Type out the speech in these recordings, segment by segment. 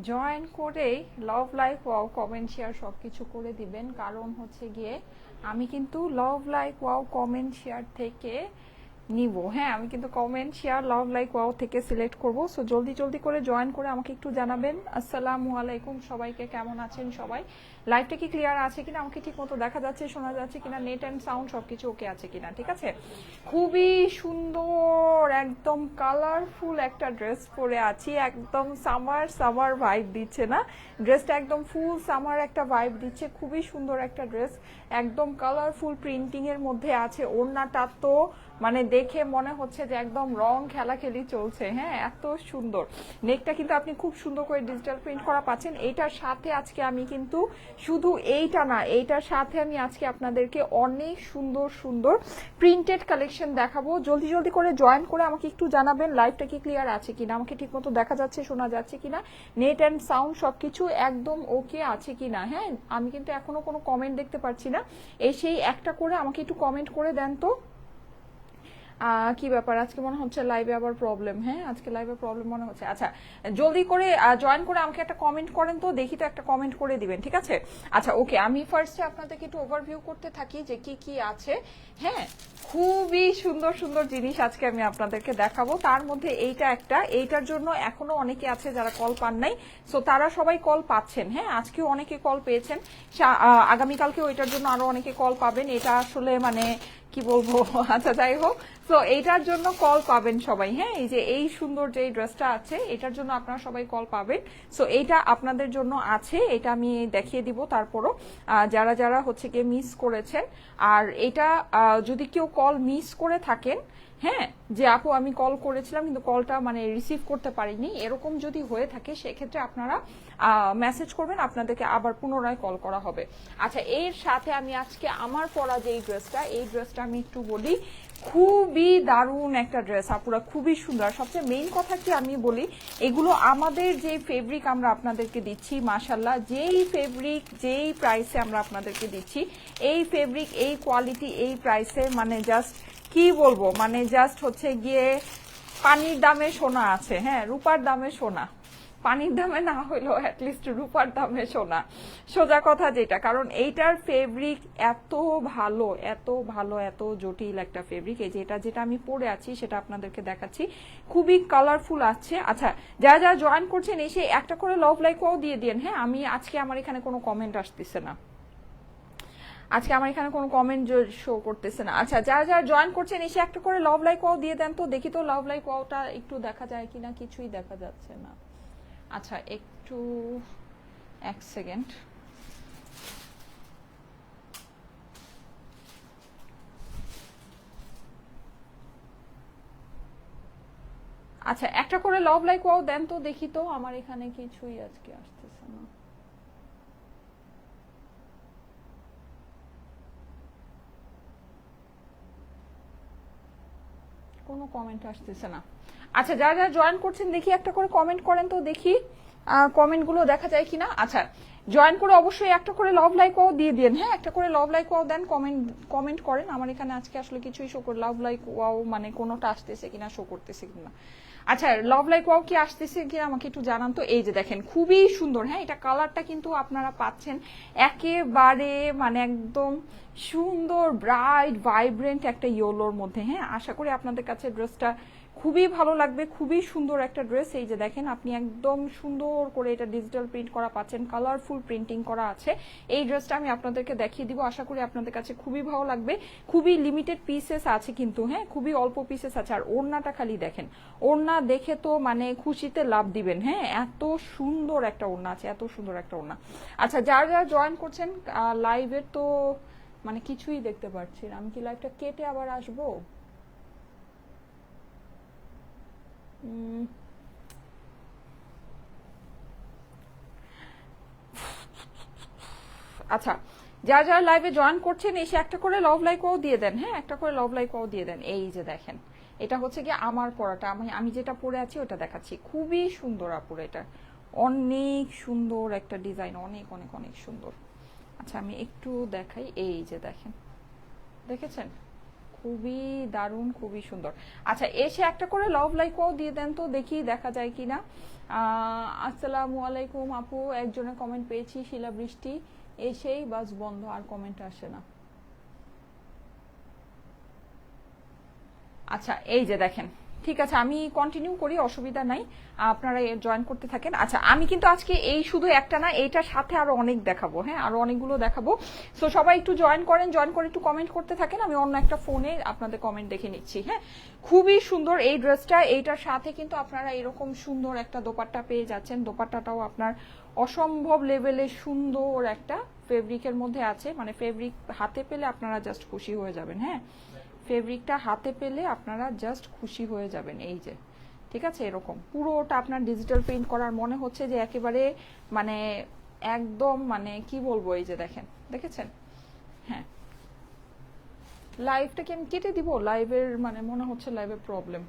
Join করে love like wow comment share সব কিছু করে দিবেন, কারণ হচ্ছে গিয়ে আমি কিন্তু love like wow comment share থেকে নিব। হ্যাঁ, আমি কিন্তু comment share love like wow থেকে সিলেক্ট করব। সো জলদি জলদি করে জয়েন করে আমাকে একটু জানাবেন। আসসালামু আলাইকুম সবাইকে, কেমন আছেন সবাই? লাইভটা কি ক্লিয়ার আছে কিনা, আমাকে ঠিক মতো দেখা যাচ্ছে শোনা যাচ্ছে কিনা, নেট অ্যান্ড সাউন্ড সবকিছু ওকে আছে কিনা? ঠিক আছে। খুবই সুন্দর একদম কালারফুল একটা ড্রেস পরে আছি, একদম সামার সামার ভাইব দিচ্ছে না ড্রেসটা? একদম ফুল সামার একটা ভাইব দিচ্ছে, খুবই সুন্দর একটা ড্রেস, একদম কালারফুল প্রিন্টিং এর মধ্যে আছে। ওড়নাটা তো মানে দেখে মনে হচ্ছে যে একদম রং খেলাখেলি চলছে। হ্যাঁ, এত সুন্দর। নেকটা কিন্তু আপনি খুব সুন্দর করে ডিজিটাল প্রিন্ট করা পাচ্ছেন। এইটার সাথে আজকে আমি কিন্তু শুধু এইটা না, এইটার সাথে আমি আজকে আপনাদেরকে অনেক সুন্দর সুন্দর প্রিন্টেড কালেকশন দেখাবো। জলদি জলদি করে জয়েন করে আমাকে একটু জানাবেন লাইভটা কি ক্লিয়ার আছে কিনা, আমাকে ঠিক মতো দেখা যাচ্ছে শোনা যাচ্ছে কিনা, নেট অ্যান্ড সাউন্ড সবকিছু একদম ওকে আছে কিনা। হ্যাঁ, আমি কিন্তু এখনো কোনো কমেন্ট দেখতে পাচ্ছি না, এসেই একটা করে আমাকে একটু কমেন্ট করে দেন তো। কি ব্যাপার, আজকে মনে হচ্ছে লাইভে আবার প্রবলেম? হ্যাঁ, আজকে লাইভে প্রবলেম মনে হচ্ছে। আচ্ছা, জলদি করে জয়েন করে আমাকে একটা কমেন্ট করেন তো দেখি, তো একটা কমেন্ট করে দিবেন, ঠিক আছে? আচ্ছা ওকে, আমি ফার্স্টে আপনাদেরকে একটু ওভারভিউ করতে থাকি যে কি কি আছে। হ্যাঁ, খুবই সুন্দর সুন্দর জিনিস আজকে আমি আপনাদেরকে দেখাবো। তার মধ্যে এইটা একটা, এইটার জন্য এখনো অনেকে আছে যারা কল পান নাই, সো তারা সবাই কল পাচ্ছেন। হ্যাঁ, আজকেও অনেকে কল পেয়েছেন, আগামীকালকেও এটার জন্য আরো অনেকে কল পাবেন। এটা আসলে মানে কি বলবো আচ্ছা যাই হোক, তো এইটার জন্য কল পাবেন সবাই। হ্যাঁ, এই যে এই সুন্দর যে ড্রেসটা আছে এটার জন্য আপনারা সবাই কল পাবেন। সো এইটা আপনাদের জন্য আছে, এটা আমি দেখিয়ে দিব। তারপরও যারা যারা হচ্ছে গিয়ে মিস করেছেন, আর এটা যদি কেউ কল মিস করে থাকেন, হ্যাঁ, যে আপু আমি কল করেছিলাম কিন্তু কলটা মানে রিসিভ করতে পারিনি, এরকম যদি হয়ে থাকে সেক্ষেত্রে আপনারা মেসেজ করবেন, আপনাদেরকে আবার পুনরায় কল করা হবে। আচ্ছা, এর সাথে আমি আজকে আমার পরা যে ড্রেসটা, এই ড্রেসটা আমি একটু বলি, খুবই দারুণ একটা ড্রেস আপুরা, খুবই সুন্দর। সবচেয়ে মেইন কথা কি আমি বলি, এগুলো আমাদের যে ফেব্রিক আমরা আপনাদেরকে দিচ্ছি, মাশাল্লাহ যেই ফেব্রিক যেই প্রাইসে আমরা আপনাদেরকে দিচ্ছি, এই ফেব্রিক এই কোয়ালিটি এই প্রাইসে মানে জাস্ট কি বলবো, মানে জাস্ট হচ্ছে গিয়ে পানির দামে সোনা আছে। হ্যাঁ, রূপার দামে সোনা, পানির দামে না হইলেও অ্যাটলিস্ট রূপার দামে সোনা, সোজা কথা যেটা। কারণ এইটার ফেব্রিক এত ভালো এত ভালো এত জটিল একটা ফেব্রিক। এই যে এটা যেটা আমি পরে আছি সেটা আপনাদেরকে দেখাচ্ছি, খুবই কালারফুল আছে। আচ্ছা, যারা যারা জয়েন করছেন এসে একটা করে লাভ লাইকও দিয়ে দিন। হ্যাঁ, আমি আজকে আমার এখানে কোনো কমেন্ট আসতেছে না, আজকে আমার এখানে কোনো কমেন্ট শো করতেছে না। আচ্ছা, যারা যারা জয়েন করছেন এসে একটা করে লাভ লাইক ওয়াও দিয়ে দেন তো দেখি, তো লাভ লাইক ওয়াওটা একটু দেখা যায় কিনা, কিছুই দেখা যাচ্ছে না। আচ্ছা, একটু এক সেকেন্ড। আচ্ছা, একটা করে লাভ লাইক ওয়াও দেন তো দেখি, তো আমার এখানে কিছুই আজকে আসতেছে না, কোনো কমেন্ট আসতেছে না। আচ্ছা, যারা যারা জয়েন করছেন দেখি একটা করে কমেন্ট করেন তো দেখি, কমেন্টগুলো দেখা যায় কিনা। আচ্ছা, জয়েন করে অবশ্যই একটা করে লাভ লাইকও দিয়ে দিন। হ্যাঁ, একটা করে লাভ লাইকও দেন, কমেন্ট কমেন্ট করেন। আমার এখানে আজকে আসলে কিছুই শো করে লাভ লাইক ওয়াও মানে কোনোটা আসতেছে কিনা, শো করতেছে কিনা। আচ্ছা, লাভ লাইক ওয়াও কি আসতেছে কিনা আমাকে একটু জানান তো। এই যে দেখেন খুবই সুন্দর। হ্যাঁ, এটা কালারটা কিন্তু আপনারা পাচ্ছেন একেবারে মানে একদম সুন্দর ব্রাইট ভাইব্রেন্ট একটা ইয়েলোর মধ্যে। হ্যাঁ, আশা করি আপনাদের কাছে ড্রেসটা খুবই ভালো লাগবে, খুবই সুন্দর একটা ড্রেস। এই যে দেখেন আপনি একদম সুন্দর করে এটা ডিজিটাল প্রিন্ট করা পাচ্ছেন, কালারফুল প্রিন্টিং করা আছে। এই ড্রেসটা আমি আপনাদেরকে দেখিয়ে দিব, আশা করি আপনাদের কাছে খুবই ভালো লাগবে। খুবই লিমিটেড পিসেস আছে কিন্তু, হ্যাঁ খুবই অল্প পিসেস আছে। আর ওড়নাটা খালি দেখেন, ওড়না দেখে তো মানে খুশিতে লাভ দিবেন। হ্যাঁ, এত সুন্দর একটা ওড়না আছে, এত সুন্দর একটা ওড়না। আচ্ছা, যারা যারা জয়েন করছেন লাইভের তো মানে কিছুই দেখতে পাচ্ছি না, আমি কি লাইভটা কেটে আবার আসবো? আচ্ছা, যারা যারা লাইভে জয়েন করছেন এসে একটা করে লাভ লাইকও দিয়ে দেন। হ্যাঁ, একটা করে লাভ লাইকও দিয়ে দেন। এই যে দেখেন, এটা হচ্ছে কি আমার পরাটা, আমি আমি যেটা পরে আছি ওটা দেখাচ্ছি। খুবই সুন্দর আপুর, এটা অনেক সুন্দর একটা ডিজাইন, অনেক অনেক অনেক সুন্দর। আচ্ছা, আমি একটু দেখাই। এই যে দেখেন, দেখেছেন খুবই দারুণ, খুবই সুন্দর। আচ্ছা, এসে একটা করে লাভ লাইকও দিয়ে দেন তো, দেখি দেখা যায় কিনা। আসসালামু আলাইকুম আপু, একজনের কমেন্ট পেয়েছি, শিলা বৃষ্টি। এসেই বাস বন্ধ, আর কমেন্ট আসে না। আচ্ছা, এই যে দেখেন, ঠিক আছে, আমি কন্টিনিউ করি, অসুবিধা নাই, আপনারা জয়েন করতে থাকেন। আচ্ছা, আমি কিন্তু আজকে এই শুধু একটা না, এইটার সাথে আরো অনেক দেখাবো, হ্যাঁ, আরো অনেকগুলো দেখাবো। সো সবাই একটু জয়েন করেন, জয়েন করে একটু কমেন্ট করতে থাকেন, আমি অন্য একটা ফোনে আপনাদের কমেন্ট দেখে নিচ্ছি। হ্যাঁ, খুবই সুন্দর এই ড্রেসটা, এইটার সাথে কিন্তু আপনারা এরকম সুন্দর একটা দোপাট্টা পেয়ে যাচ্ছেন। দোপাট্টাটাও আপনার অসম্ভব লেভেলের সুন্দর একটা ফেব্রিকের মধ্যে আছে, মানে ফেব্রিক হাতে পেলে আপনারা জাস্ট খুশি হয়ে যাবেন। হ্যাঁ, ফেব্রিকটা হাতে পেলে আপনারা জাস্ট খুশি হয়ে যাবেন। এই যে, ঠিক আছে, এরকম পুরোটা আপনার ডিজিটাল প্রিন্ট করার, মনে হচ্ছে যে একেবারে মানে একদম মানে কি বলবো, এই যে দেখেন, দেখেছেন? হ্যাঁ, লাইভটা কি আমি কেটে দিব? লাইভের মানে মনে হচ্ছে লাইভের প্রবলেম।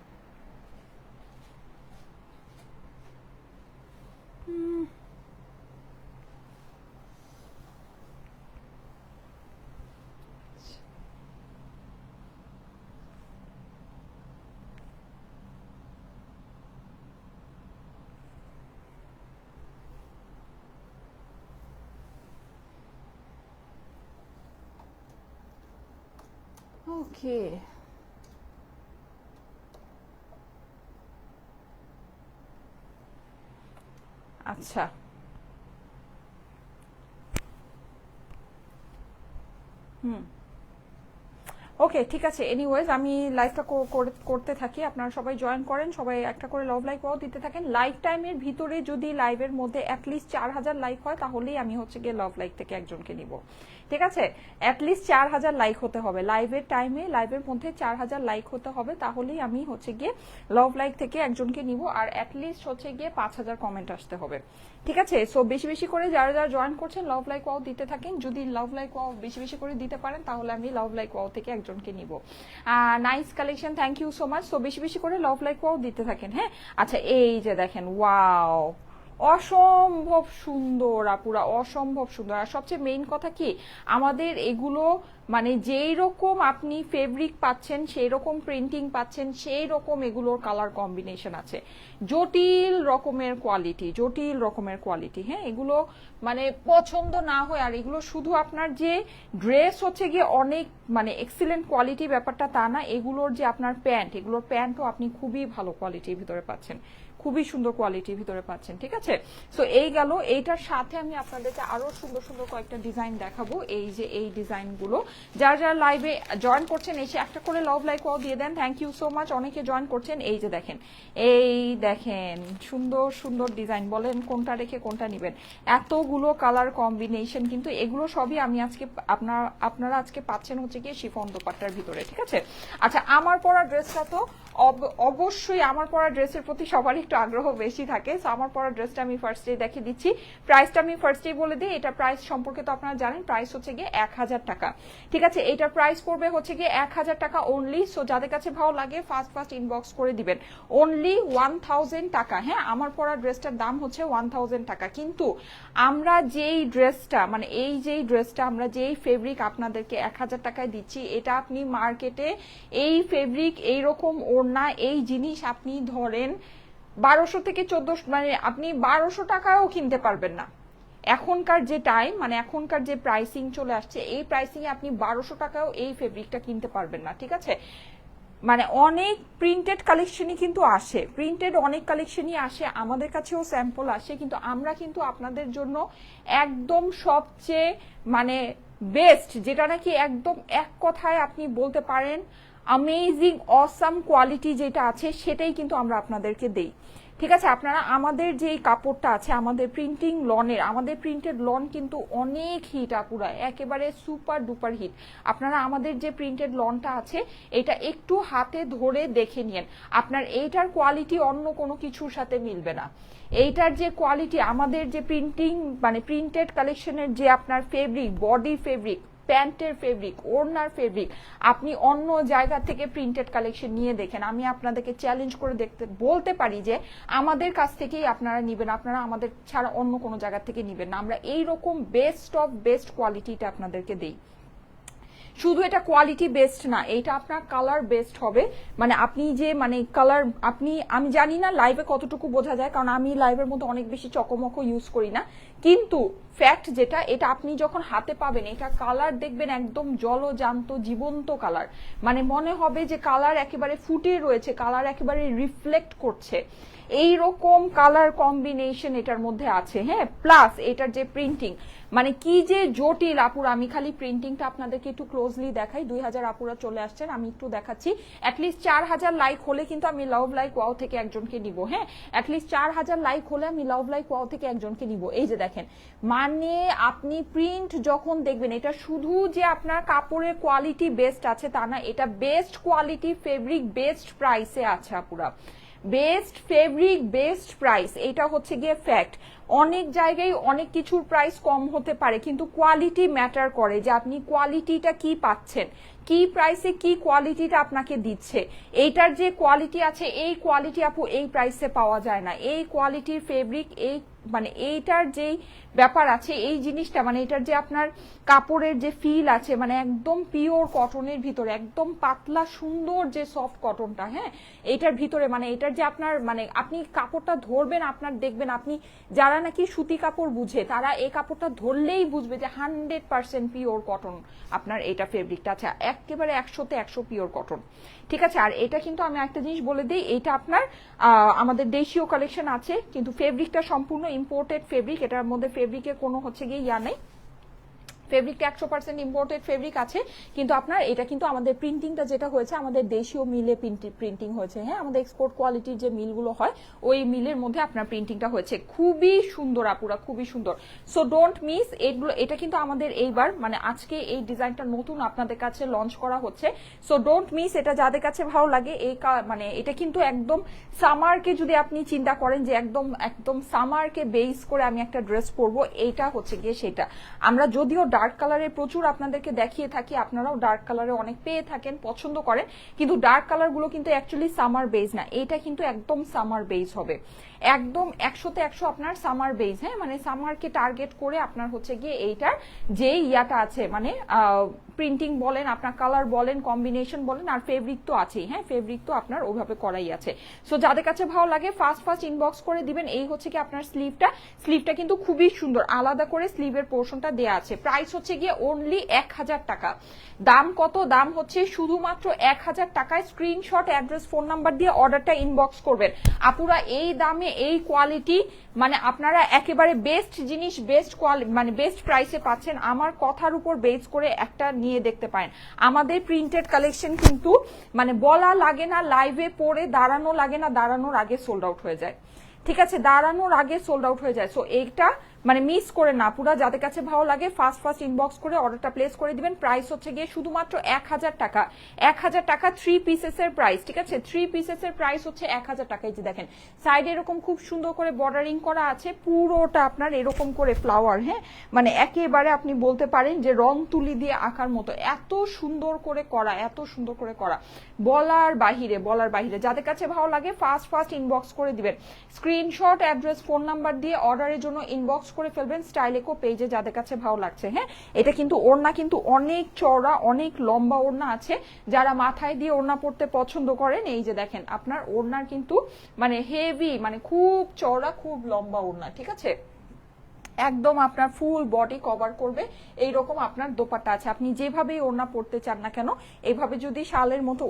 ওকে, আচ্ছা, হুম, ওকে, ঠিক আছে। এনিওয়েজ, আমি লাইভটা করতে থাকি, আপনারা সবাই জয়েন করেন, সবাই একটা করে লাভ লাইক দিতে থাকেন। লাইভ টাইমের ভিতরে যদি লাইভের মধ্যে অ্যাটলিস্ট 4000 লাইক হয়, তাহলেই আমি হচ্ছে গিয়ে লাভ লাইক থেকে একজনকে নিব। ঠিক আছে, অ্যাটলিস্ট 4000 লাইক হতে হবে লাইভের টাইমে, লাইভের মধ্যে 4000 লাইক হতে হবে, তাহলেই আমি হচ্ছে গিয়ে লাভ লাইক থেকে একজনকে নিব। আর অ্যাটলিস্ট হচ্ছে গিয়ে 5000 কমেন্ট আসতে হবে। ঠিক আছে, সো বেশি বেশি করে যারা যারা জয়েন করছেন লাভ লাইক দিতে থাকেন। যদি লাভ লাইক বেশি বেশি করে দিতে পারেন, তাহলে আমি লাভ লাইক থেকে একজনকে নিব। Nice collection, thank you so much. So বেশি বেশি করে লাভ লাইক দিতে থাকেন। হ্যাঁ, আচ্ছা, এই যে দেখেন, ওয়াও, অসম্ভব সুন্দর আপুরা, অসম্ভব সুন্দর। আর সবচেয়ে মেইন কথা কি, আমাদের এগুলো মানে যেই রকম আপনি ফেব্রিক পাচ্ছেন, সেই রকম প্রিন্টিং পাচ্ছেন, সেই রকম এগুলোর কালার কম্বিনেশন আছে, জটিল রকমের কোয়ালিটি, জটিল রকমের কোয়ালিটি। হ্যাঁ, এগুলো মানে পছন্দ না হয়, আর এগুলো শুধু আপনার যে ড্রেস হচ্ছে গিয়ে অনেক মানে এক্সিলেন্ট কোয়ালিটি, ব্যাপারটা তা না, এগুলোর যে আপনার প্যান্ট, এগুলোর প্যান্টও আপনি খুবই ভালো কোয়ালিটির ভিতরে পাচ্ছেন, খুবই সুন্দর কোয়ালিটির ভিতরে পাচ্ছেন। ঠিক আছে, সো এই গেল। এইটার সাথে আমি আপনাদেরকে আরো সুন্দর সুন্দর কয়েকটা ডিজাইন দেখাবো। এই যে এই ডিজাইনগুলো, যারা যারা লাইভে জয়েন করছেন এসে একটা করে লাভ লাইক দিয়ে দেন। থ্যাংক ইউ সো মাচ, অনেকে জয়েন করছেন। এই যে দেখেন, এই দেখেন, সুন্দর সুন্দর ডিজাইন, বলেন কোনটা রেখে কোনটা নিবেন, এতগুলো কালার কম্বিনেশন। কিন্তু এগুলো সবই আমি আজকে আপনারা আজকে পাচ্ছেন হচ্ছে গিয়ে শিফন দোপাট্টার ভিতরে। ঠিক আছে, আচ্ছা, আমার পরা ড্রেসটা তো অবশ্যই, আমার পরা ড্রেসের প্রতি সবারই একটু আগ্রহ বেশি থাকে। সো আমার পরা ড্রেসটা আমি ফার্স্টে দেখিয়ে দিচ্ছি। প্রাইসটা আমি ফার্স্টেই বলে দিই, এটা প্রাইস সম্পর্কে তো আপনারা জানেন, প্রাইস হচ্ছে গিয়ে 1000 টাকা। ঠিক আছে, এটার প্রাইস পড়বে হচ্ছে গিয়ে 1000 টাকা অনলি। সো যাদের কাছে ভালো লাগে ফার্স্ট ফার্স্ট ইনবক্স করে দিবেন, অনলি 1000 টাকা। হ্যাঁ, আমার পরা ড্রেসটার দাম হচ্ছে 1000 টাকা। কিন্তু আমরা যেই ড্রেসটা মানে এই যেই ড্রেসটা আমরা যেই ফেব্রিক আপনাদেরকে 1000 টাকায় দিচ্ছি, এটা আপনি মার্কেটে এই ফেব্রিক, এইরকম ওড়না, এই জিনিস আপনি ধরেন 1200 থেকে 1400, মানে আপনি 1200 টাকাও কিনতে পারবেন না। এখনকার যে টাইম, মানে এখনকার যে প্রাইসিং চলে আসছে, এই প্রাইসিং এ আপনি 1200 টাকাও এই ফেব্রিকটা কিনতে পারবেন না। ঠিক আছে, মানে অনেক প্রিন্টেড কালেকশনই কিন্তু আসে, প্রিন্টেড অনেক কালেকশনই আসে, আমাদের কাছেও স্যাম্পল আসে, কিন্তু আমরা কিন্তু আপনাদের জন্য একদম সবচেয়ে মানে বেস্ট, যেটা নাকি একদম এক কথায় আপনি বলতে পারেন অ্যামেজিং অসাম কোয়ালিটি যেটা আছে, সেটাই কিন্তু আমরা আপনাদেরকে দেই। ঠিক আছে, আপনারা আমাদের যে কাপড়টা আছে, আমাদের প্রিন্টিং লনের, আমাদের প্রিন্টেড লন কিন্তু অনেক হিট আপুরা, একেবারে সুপার ডুপার হিট। আপনারা আমাদের যে প্রিন্টেড লনটা আছে, এটা একটু হাতে ধরে দেখে নিন, আপনার এইটার কোয়ালিটি অন্য কোনো কিছুর সাথে মিলবে না। এইটার যে কোয়ালিটি, আমাদের যে প্রিন্টিং মানে প্রিন্টেড কালেকশনের যে আপনার ফেব্রিক, বডি ফেব্রিক, প্যান্টের ফেব্রিক, ওড়নার ফেব্রিক, আপনি অন্য জায়গা থেকে প্রিন্টেড কালেকশন নিয়ে দেখেন, আমি আপনাদেরকে চ্যালেঞ্জ করে বলতে পারি যে আমাদের কাছ থেকেই আপনারা নিবেন, আপনারা আমাদের ছাড়া অন্য কোনো জায়গা থেকে নিবেন না। আমরা এইরকম বেস্ট অফ বেস্ট কোয়ালিটিটা আপনাদেরকে দিই। শুধু এটা কোয়ালিটি বেস্ট না, এটা আপনার কালার বেস্ট হবে। মানে আপনি যে মানে কালার আপনি, আমি জানি না লাইভে কতটুকু বোঝা যায়, কারণ আমি লাইভের মধ্যে অনেক বেশি চকমকো ইউজ করি না, কিন্তু ফ্যাক্ট যেটা, এটা আপনি যখন হাতে পাবেন, এটা কালার দেখবেন একদম জলজান্ত জীবন্ত কালার, মানে মনে হবে যে কালার একেবারে ফুটে রয়েছে, কালার একেবারে রিফ্লেক্ট করছে, এইরকম কালার কম্বিনেশন এটার মধ্যে আছে। হ্যাঁ, প্লাস এটার যে প্রিন্টিং, মানে কি যে জটিল আপুরা, আমি খালি প্রিন্টিংটা আপনাদেরকে একটু ক্লোজলি দেখাই। 2000 আপুরা চলে আসছেন, আমি একটু দেখাচ্ছি। অ্যাটলিস্ট 4000 লাইক হলে কিন্তু আমি লাভ লাইক ওয়াও থেকে একজনকে নিব। হ্যাঁ, অ্যাটলিস্ট 4000 লাইক হলে আমি লাভ লাইক ওয়াও থেকে একজনকে নিব। এই যে দেখেন, মানে আপনি প্রিন্ট যখন দেখবেন, এটা শুধু যে আপনার কাপড়ের কোয়ালিটি বেস্ট আছে তা না, এটা বেস্ট কোয়ালিটি ফেব্রিক বেস্ট প্রাইসে আছে আপুরা, বেস্ট ফেব্রিক বেস্ট প্রাইস, এটা হচ্ছে গিয়ে ফ্যাক্ট। অনেক জায়গায় অনেক কিছুর প্রাইস কম হতে পারে, কিন্তু কোয়ালিটি ম্যাটার করে, যে আপনি কোয়ালিটিটা কি পাচ্ছেন, কি প্রাইসে কি কোয়ালিটিটা আপনাকে দিচ্ছে। এইটার যে কোয়ালিটি আছে, এই কোয়ালিটি আপু এই প্রাইসে পাওয়া যায় না। এই কোয়ালিটির ফেব্রিক, এই মানে এইটার যেই ব্যাপার আছে, এই জিনিসটা মানে এটার যে আপনার কাপড়ের যে ফিল আছে, মানে একদম পিওর কটনের ভিতরে, একদম পাতলা সুন্দর যে সফট কটনটা, হ্যাঁ এটার ভিতরে, মানে এটার যে আপনার মানে আপনি কাপড়টা ধরবেন, আপনার দেখবেন, আপনি যারা নাকি সুতি কাপড় বুঝে তারা এই কাপড়টা ধরলেই বুঝবে যে 100% পিওর কটন আপনার এটা ফেব্রিকটা আছে, একেবারে 100তে 100 পিওর কটন। ঠিক আছে, আর এটা কিন্তু আমি একটা জিনিস বলে দিই, এটা আপনার আমাদের দেশীয় কালেকশন আছে, কিন্তু ফেব্রিকটা সম্পূর্ণ ইম্পোর্টেড ফেব্রিক, এটার মধ্যে ফেব্রিকে কোনো হচ্ছে গিয়ে ইয়া নেই, ফেব্রিকটা 100% ইম্পোর্টেড ফেব্রিক আছে, কিন্তু আপনার এটা কিন্তু আমাদের প্রিন্টিংটা যেটা হয়েছে আমাদের দেশীয় মিলে প্রিন্টিং হয়েছে। হ্যাঁ, আমাদের এক্সপোর্ট কোয়ালিটির যে মিলগুলো হয় ওই মিলের মধ্যে আপনার প্রিন্টিংটা হয়েছে, খুবই সুন্দর আপুরা, খুবই সুন্দর। সো ডোন্ট মিস এগুলো, এটা কিন্তু আমাদের এইবার মানে আজকে এই ডিজাইনটা নতুন আপনাদের কাছে লঞ্চ করা হচ্ছে। সো ডোন্ট মিস, এটা যাদের কাছে ভালো লাগে, এই মানে এটা কিন্তু একদম সামারকে যদি আপনি চিন্তা করেন যে একদম একদম সামারকে বেস করে আমি একটা ড্রেস পরবো, এইটা হচ্ছে গিয়ে সেটা। আমরা যদিও ডার্ক কালারের প্রচুর আপনাদেরকে দেখিয়ে থাকি, আপনারাও ডার্ক কালারে অনেক পেয়ে থাকেন, পছন্দ করেন, কিন্তু ডার্ক কালার গুলো কিন্তু অ্যাকচুয়ালি সামার বেজ না, এটা কিন্তু একদম সামার বেজ হবে, একদম 100তে 100 আপনার সামার বেজ। হ্যাঁ, মানে সামারকে টার্গেট করে আপনার হচ্ছে গিয়ে এইটার যে ইয়াটা আছে, মানে প্রিন্টিং বলেন, আপনার কালার বলেন, কম্বিনেশন বলেন, আর ফেব্রিক তো আছেই। হ্যাঁ, ফেব্রিক তো আপনার ওইভাবে করাই আছে। সো যাদের কাছে ভালো লাগে ফার্স্ট ইনবক্স করে দিবেন। এই হচ্ছে কি আপনার স্লিভটা কিন্তু খুবই সুন্দর, আলাদা করে স্লিভের পোর্শনটা দেয়া আছে। প্রাইস হচ্ছে গিয়ে অনলি 1000 টাকা। দাম কত? দাম হচ্ছে শুধুমাত্র 1000 টাকায়। স্ক্রিনশট, অ্যাড্রেস, ফোন নাম্বার দিয়ে অর্ডারটা ইনবক্স করবেন। আপুরা এই দামে এই কোয়ালিটি, মানে আপনারা একেবারে বেস্ট জিনিস বেস্ট কোয়ালিটি মানে বেস্ট প্রাইসে পাচ্ছেন। আমার কথার উপর বেস করে একটা নিয়ে দেখতে পারেন। আমাদের প্রিন্টেড কালেকশন কিন্তু মানে বলা লাগে না, লাইভে পরে দাঁড়ানো লাগে না, দাঁড়ানোর আগে সোল্ড আউট হয়ে যায়। ঠিক আছে, দাঁড়ানোর আগে সোল্ড আউট হয়ে যায়। সো এইটা মানে মিস করে না পুরা, যাদের কাছে ভালো লাগে ফার্স্ট ইনবক্স করে অর্ডারটা প্লেস করে দিবেন। প্রাইস হচ্ছে গিয়ে শুধুমাত্র 1000 টাকা। 1000 টাকা 3 পিসেসের প্রাইস। ঠিক আছে, 3 পিসেসের প্রাইস হচ্ছে 1000 টাকা। এই যে দেখেন সাইডে এরকম খুব সুন্দর করে বর্ডারিং করা আছে, পুরোটা আপনার এরকম করে ফ্লাওয়ার। হ্যাঁ, মানে একেবারে আপনি বলতে পারেন যে রং তুলি দিয়ে আঁকার মতো, এত সুন্দর করে করা, এত সুন্দর করে করা, বলার বাহিরে, বলার বাহিরে। যাদের কাছে ভালো লাগে ফার্স্ট ইনবক্স করে দিবেন। স্ক্রিনশট, অ্যাড্রেস, ফোন নাম্বার দিয়ে অর্ডারের জন্য ইনবক্স করে ফেলবেন স্টাইলেকো পেজে যাদের কাছে ভালো লাগছে। হ্যাঁ, এটা কিন্তু ওড়না কিন্তু অনেক চওড়া, অনেক লম্বা ওড়না আছে। যারা মাথায় দিয়ে ওড়না পরতে পছন্দ করেন, এই যে দেখেন আপনার ওড়নার কিন্তু মানে হেভি, মানে খুব চওড়া, খুব লম্বা ওড়না। ঠিক আছে, একদম আপনার ফুল বডি কভার করবে এইরকম আপনার দোপাট্টা আছে। আপনি যেভাবে ওড়না পরতে চান না কেন, এইভাবে যদি শালের মতো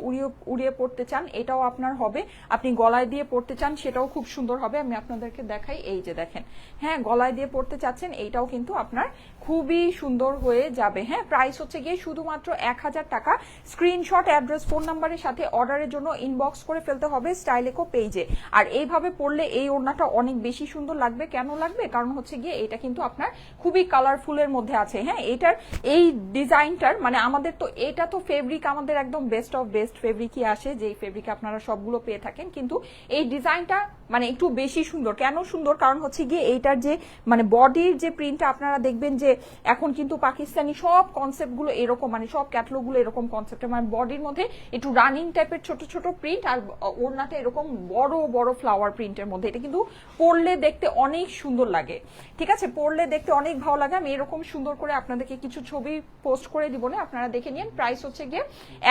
উড়িয়ে পরতে চান এটাও আপনার হবে, আপনি গলায় দিয়ে পরতে চান সেটাও খুব সুন্দর হবে। আমি আপনাদেরকে দেখাই, এই যে দেখেন, হ্যাঁ গলায় দিয়ে পরতে চাচ্ছেন এইটাও কিন্তু আপনার খুবই সুন্দর হয়ে যাবে। হ্যাঁ, প্রাইস হচ্ছে গিয়ে শুধুমাত্র 1000 টাকা। স্ক্রিনশট, অ্যাড্রেস, ফোন নাম্বারের সাথে অর্ডারের জন্য ইনবক্স করে ফেলতে হবে স্টাইলেকো পেজে। আর এইভাবে পরলে এই ওড়নাটা অনেক বেশি সুন্দর লাগবে। কেন লাগবে? কারণ হচ্ছে গিয়ে এটা কিন্তু আপনার খুবই কালারফুলের মধ্যে আছে। হ্যাঁ, এটার এই ডিজাইনটার মানে আমাদের তো এটা তো ফেব্রিক আমাদের একদম বেস্ট অফ বেস্ট ফেব্রিকই আসে, যেই ফেব্রিক আপনারা সবগুলো পেয়ে থাকেন, কিন্তু এই ডিজাইনটা মানে একটু বেশি সুন্দর। কেন সুন্দর? কারণ হচ্ছে গিয়ে এইটার যে মানে বডির যে প্রিন্টটা আপনারা দেখবেন যে এখন কিন্তু পাকিস্তানি সব কনসেপ্টগুলো এরকম, মানে সব ক্যাটালগুলো এরকম কনসেপ্টের, মানে বডির মধ্যে একটু রানিং টাইপের ছোট ছোট প্রিন্ট, আর ওড়নাটা এরকম বড় বড় ফ্লাওয়ার প্রিন্টের মধ্যে। এটা কিন্তু পরলে দেখতে অনেক সুন্দর লাগে, ঠিক আছে, পরলে দেখতে অনেক ভালো লাগে। আমি এরকম সুন্দর করে আপনাদেরকে কিছু ছবি পোস্ট করে দিব না, আপনারা দেখে নিন। প্রাইস হচ্ছে গিয়ে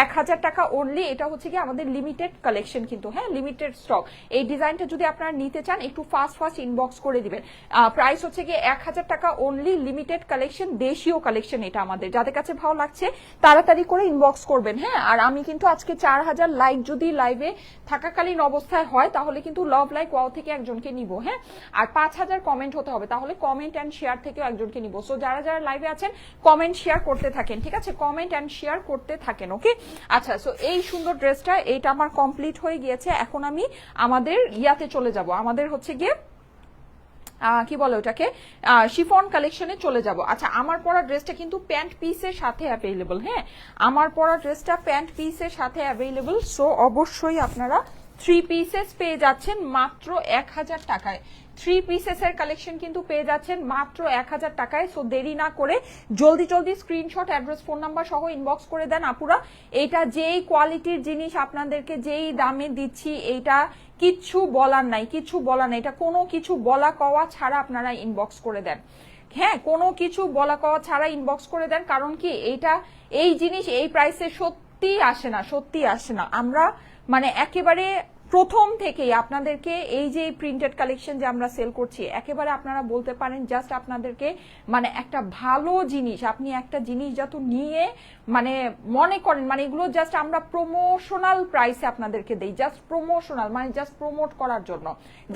1000 টাকা অনলি। এটা হচ্ছে গিয়ে আমাদের লিমিটেড কালেকশন কিন্তু, হ্যাঁ, লিমিটেড স্টক। এই ডিজাইনটা যদি আপনারা নিতে চান একটু ফাস্ট ইনবক্স করে দিবেন। প্রাইস হচ্ছে গিয়ে 1000 টাকা অনলি, লিমিটেড কালেকশন, দেশীয় কালেকশন এটা আমাদের। যাদের কাছে ভালো লাগছে তাড়াতাড়ি করে ইনবক্স করবেন, হ্যাঁ। আর আমি কিন্তু আজকে 4000 লাইক যদি লাইভে থাকাকালীন অবস্থায় হয় তাহলে কিন্তু লাভ লাইক ওয়াও থেকে একজনকে নিব, হ্যাঁ। আর 5000 কমেন্ট হতে হবে, তাহলে কমেন্ট অ্যান্ড শেয়ার থেকেও একজনকে নিব। সো যারা যারা লাইভে আছেন কমেন্ট শেয়ার করতে থাকেন, ঠিক আছে, কমেন্ট অ্যান্ড শেয়ার করতে থাকেন, ওকে। আচ্ছা, সো এই সুন্দর ড্রেসটা এইটা আমার কমপ্লিট হয়ে গিয়েছে। এখন আমি আমাদের ইয়াতে চলে যাব, আমাদের হচ্ছে গিয়ে কি বলে ওটাকে, শিফন কালেকশনে চলে যাব। আচ্ছা, আমার পরা ড্রেসটা কিন্তু প্যান্ট পিসের সাথে অ্যাভেলেবল, হ্যাঁ, আমার পরা ড্রেসটা প্যান্ট পিসের সাথে অ্যাভেলেবল। সো অবশ্যই আপনারা 3 পিসেস পেয়ে যাচ্ছেন মাত্র 1000 টাকায়। 3 পিসেসের কালেকশন কিন্তু পেয়ে যাচ্ছেন মাত্র 1000 টাকায়। সো দেরি না করে জলদি স্ক্রিনশট, অ্যাড্রেস, ফোন নাম্বার সহ ইনবক্স করে দেন আপুরা। এটা যেই কোয়ালিটির জিনিস আপনাদেরকে যেই দামে দিচ্ছি, এইটা কিচ্ছু বলার নাই, কিচ্ছু বলার নাই। এটা কোনো কিছু বলা কওয়া ছাড়া আপনারা ইনবক্স করে দেন, হ্যাঁ, কোনো কিছু বলা কওয়া ছাড়া ইনবক্স করে দেন। কারণ কি, এইটা এই জিনিস এই প্রাইসে সত্যি আসে না, সত্যি আসে না। আমরা মানে একেবারে প্রথম থেকেই আপনাদেরকে এই যে প্রিন্টেড কালেকশন যে আমরা সেল করছি, একেবারে আপনারা বলতে পারেন জাস্ট আপনাদেরকে মানে একটা ভালো জিনিস, আপনি একটা জিনিস যত নিয়ে মানে মনে করেন মানে এগুলো জাস্ট আমরা প্রমোশনাল প্রাইসে আপনাদেরকে দেই, জাস্ট প্রমোশনাল, মানে জাস্ট প্রমোট করার জন্য,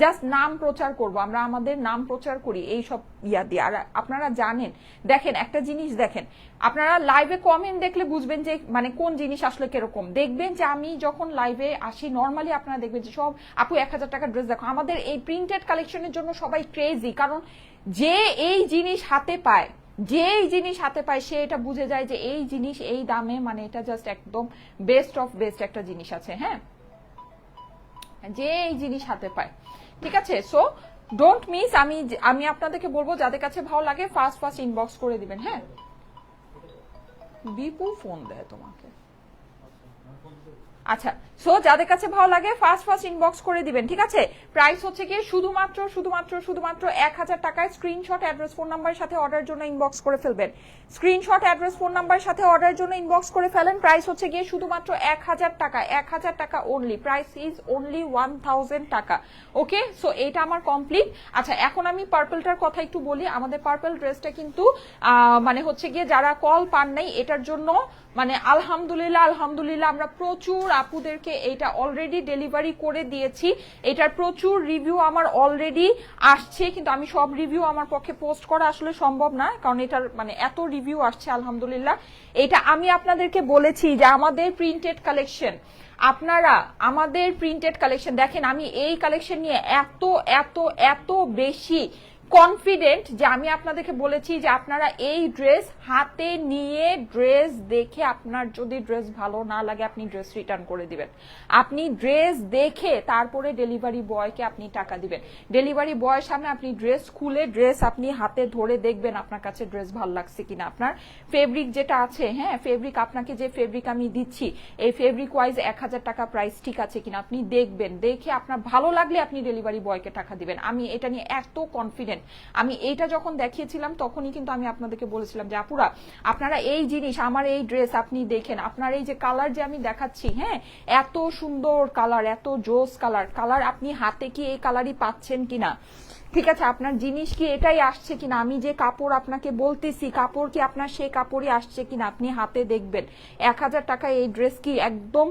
জাস্ট নাম প্রচার করব, আমরা আমাদের নাম প্রচার করি এই সব ইয়া দিয়ে। আর আপনারা জানেন, দেখেন একটা জিনিস দেখেন, আপনারা লাইভে কমেন্ট দেখলে বুঝবেন যে মানে কোন জিনিস আসলে কিরকম। দেখবেন যে আমি যখন লাইভে আসি নর্মালি আপনারা দেখবেন যে সব আপু 1000 টাকার ড্রেস দেখো। আমাদের এই প্রিন্টেড কালেকশনের জন্য সবাই ক্রেজি, কারণ যে এই জিনিস হাতে পায়, যে এই জিনিস হাতে পায় সে এটা বুঝে যায় যে এই জিনিস এই দামে মানে এটা জাস্ট একদম বেস্ট অফ বেস্ট একটা জিনিস আছে, হ্যাঁ, যে এই জিনিস হাতে পায়, ঠিক আছে। So don't miss. আমি আপনাদেরকে বলবো যাদের কাছে ভালো লাগে ফাস্ট ইনবক্স করে দিবেন, হ্যাঁ। বিপু ফোন দেয় তোমাকে, আচ্ছা। সো যাদের কাছে ভালো লাগে ফাস্ট ইনবক্স করে দিবেন, ঠিক আছে। প্রাইস হচ্ছে কি শুধুমাত্র 1000 টাকায়। স্ক্রিনশট, অ্যাড্রেস, ফোন নাম্বারের সাথে অর্ডার জন্য ইনবক্স করে ফেলবেন। স্ক্রিনশট, অ্যাড্রেস, ফোন নাম্বারের সাথে অর্ডার জন্য ইনবক্স করে ফেলেন। প্রাইস হচ্ছে গিয়ে শুধুমাত্র 1000 টাকা, 1000 টাকা অনলি। প্রাইস ইজ অনলি 1000 টাকা, ওকে। সো এটা আমার কমপ্লিট। আচ্ছা, এখন আমি পার্পলটার কথা একটু বলি। আমাদের পার্পল ড্রেসটা কিন্তু মানে হচ্ছে গিয়ে যারা কল পান নাই এটার জন্য মানে আলহামদুলিল্লাহ আমরা প্রচুর আপুদেরকে এটা অলরেডি ডেলিভারি করে দিয়েছি। এটার প্রচুর রিভিউ আমার অলরেডি আসছে, কিন্তু আমি সব রিভিউ আমার পক্ষে পোস্ট করা আসলে সম্ভব না, কারণ এটার মানে এত রিভিউ আসছে আলহামদুলিল্লাহ। এটা আমি আপনাদেরকে বলেছি যে আমাদের প্রিন্টেড কালেকশন, আপনারা আমাদের প্রিন্টেড কালেকশন দেখেন। আমি এই কালেকশন নিয়ে এত এত এত বেশি কনফিডেন্ট যে আমি আপনাদেরকে বলেছি যে আপনারা এই ড্রেস হাতে নিয়ে ড্রেস দেখে আপনার যদি ড্রেস ভালো না লাগে আপনি ড্রেস রিটার্ন করে দিবেন। আপনি ড্রেস দেখে তারপরে ডেলিভারি বয়কে আপনি টাকা দিবেন। ডেলিভারি বয়ের সামনে আপনি ড্রেস খুলে ড্রেস আপনি হাতে ধরে দেখবেন আপনার কাছে ড্রেস ভালো লাগছে কিনা। আপনার ফেব্রিক যেটা আছে, হ্যাঁ, ফেব্রিক আপনাকে যে ফেব্রিক আমি দিচ্ছি এই ফেব্রিক ওয়াইজ 1000 টাকা প্রাইস ঠিক আছে কিনা আপনি দেখবেন। দেখে আপনার ভালো লাগলে আপনি ডেলিভারি বয়কে টাকা দিবেন। আমি এটা নিয়ে এত কনফিডেন্ট। আমি এইটা যখন দেখিয়েছিলাম তখনই কিন্তু আমি আপনাদেরকে বলেছিলাম যে আপুরা আপনারা এই জিনিস আমার এই ড্রেস আপনি দেখেন, আপনার এই যে কালার যে আমি দেখাচ্ছি, হ্যাঁ, এত সুন্দর কালার, এত জোস কালার আপনি হাতে কি এই কালারই পাচ্ছেন কিনা, ঠিক আছে, আপনার জিনিস কি এটাই আসছে কিনা, আমি যে কাপড় আপনাকে বলতেছি কাপড় কি আপনার সেই কাপড়ই আসছে কিনা আপনি হাতে দেখবেন। 1000 টাকা এই ড্রেস কি একদম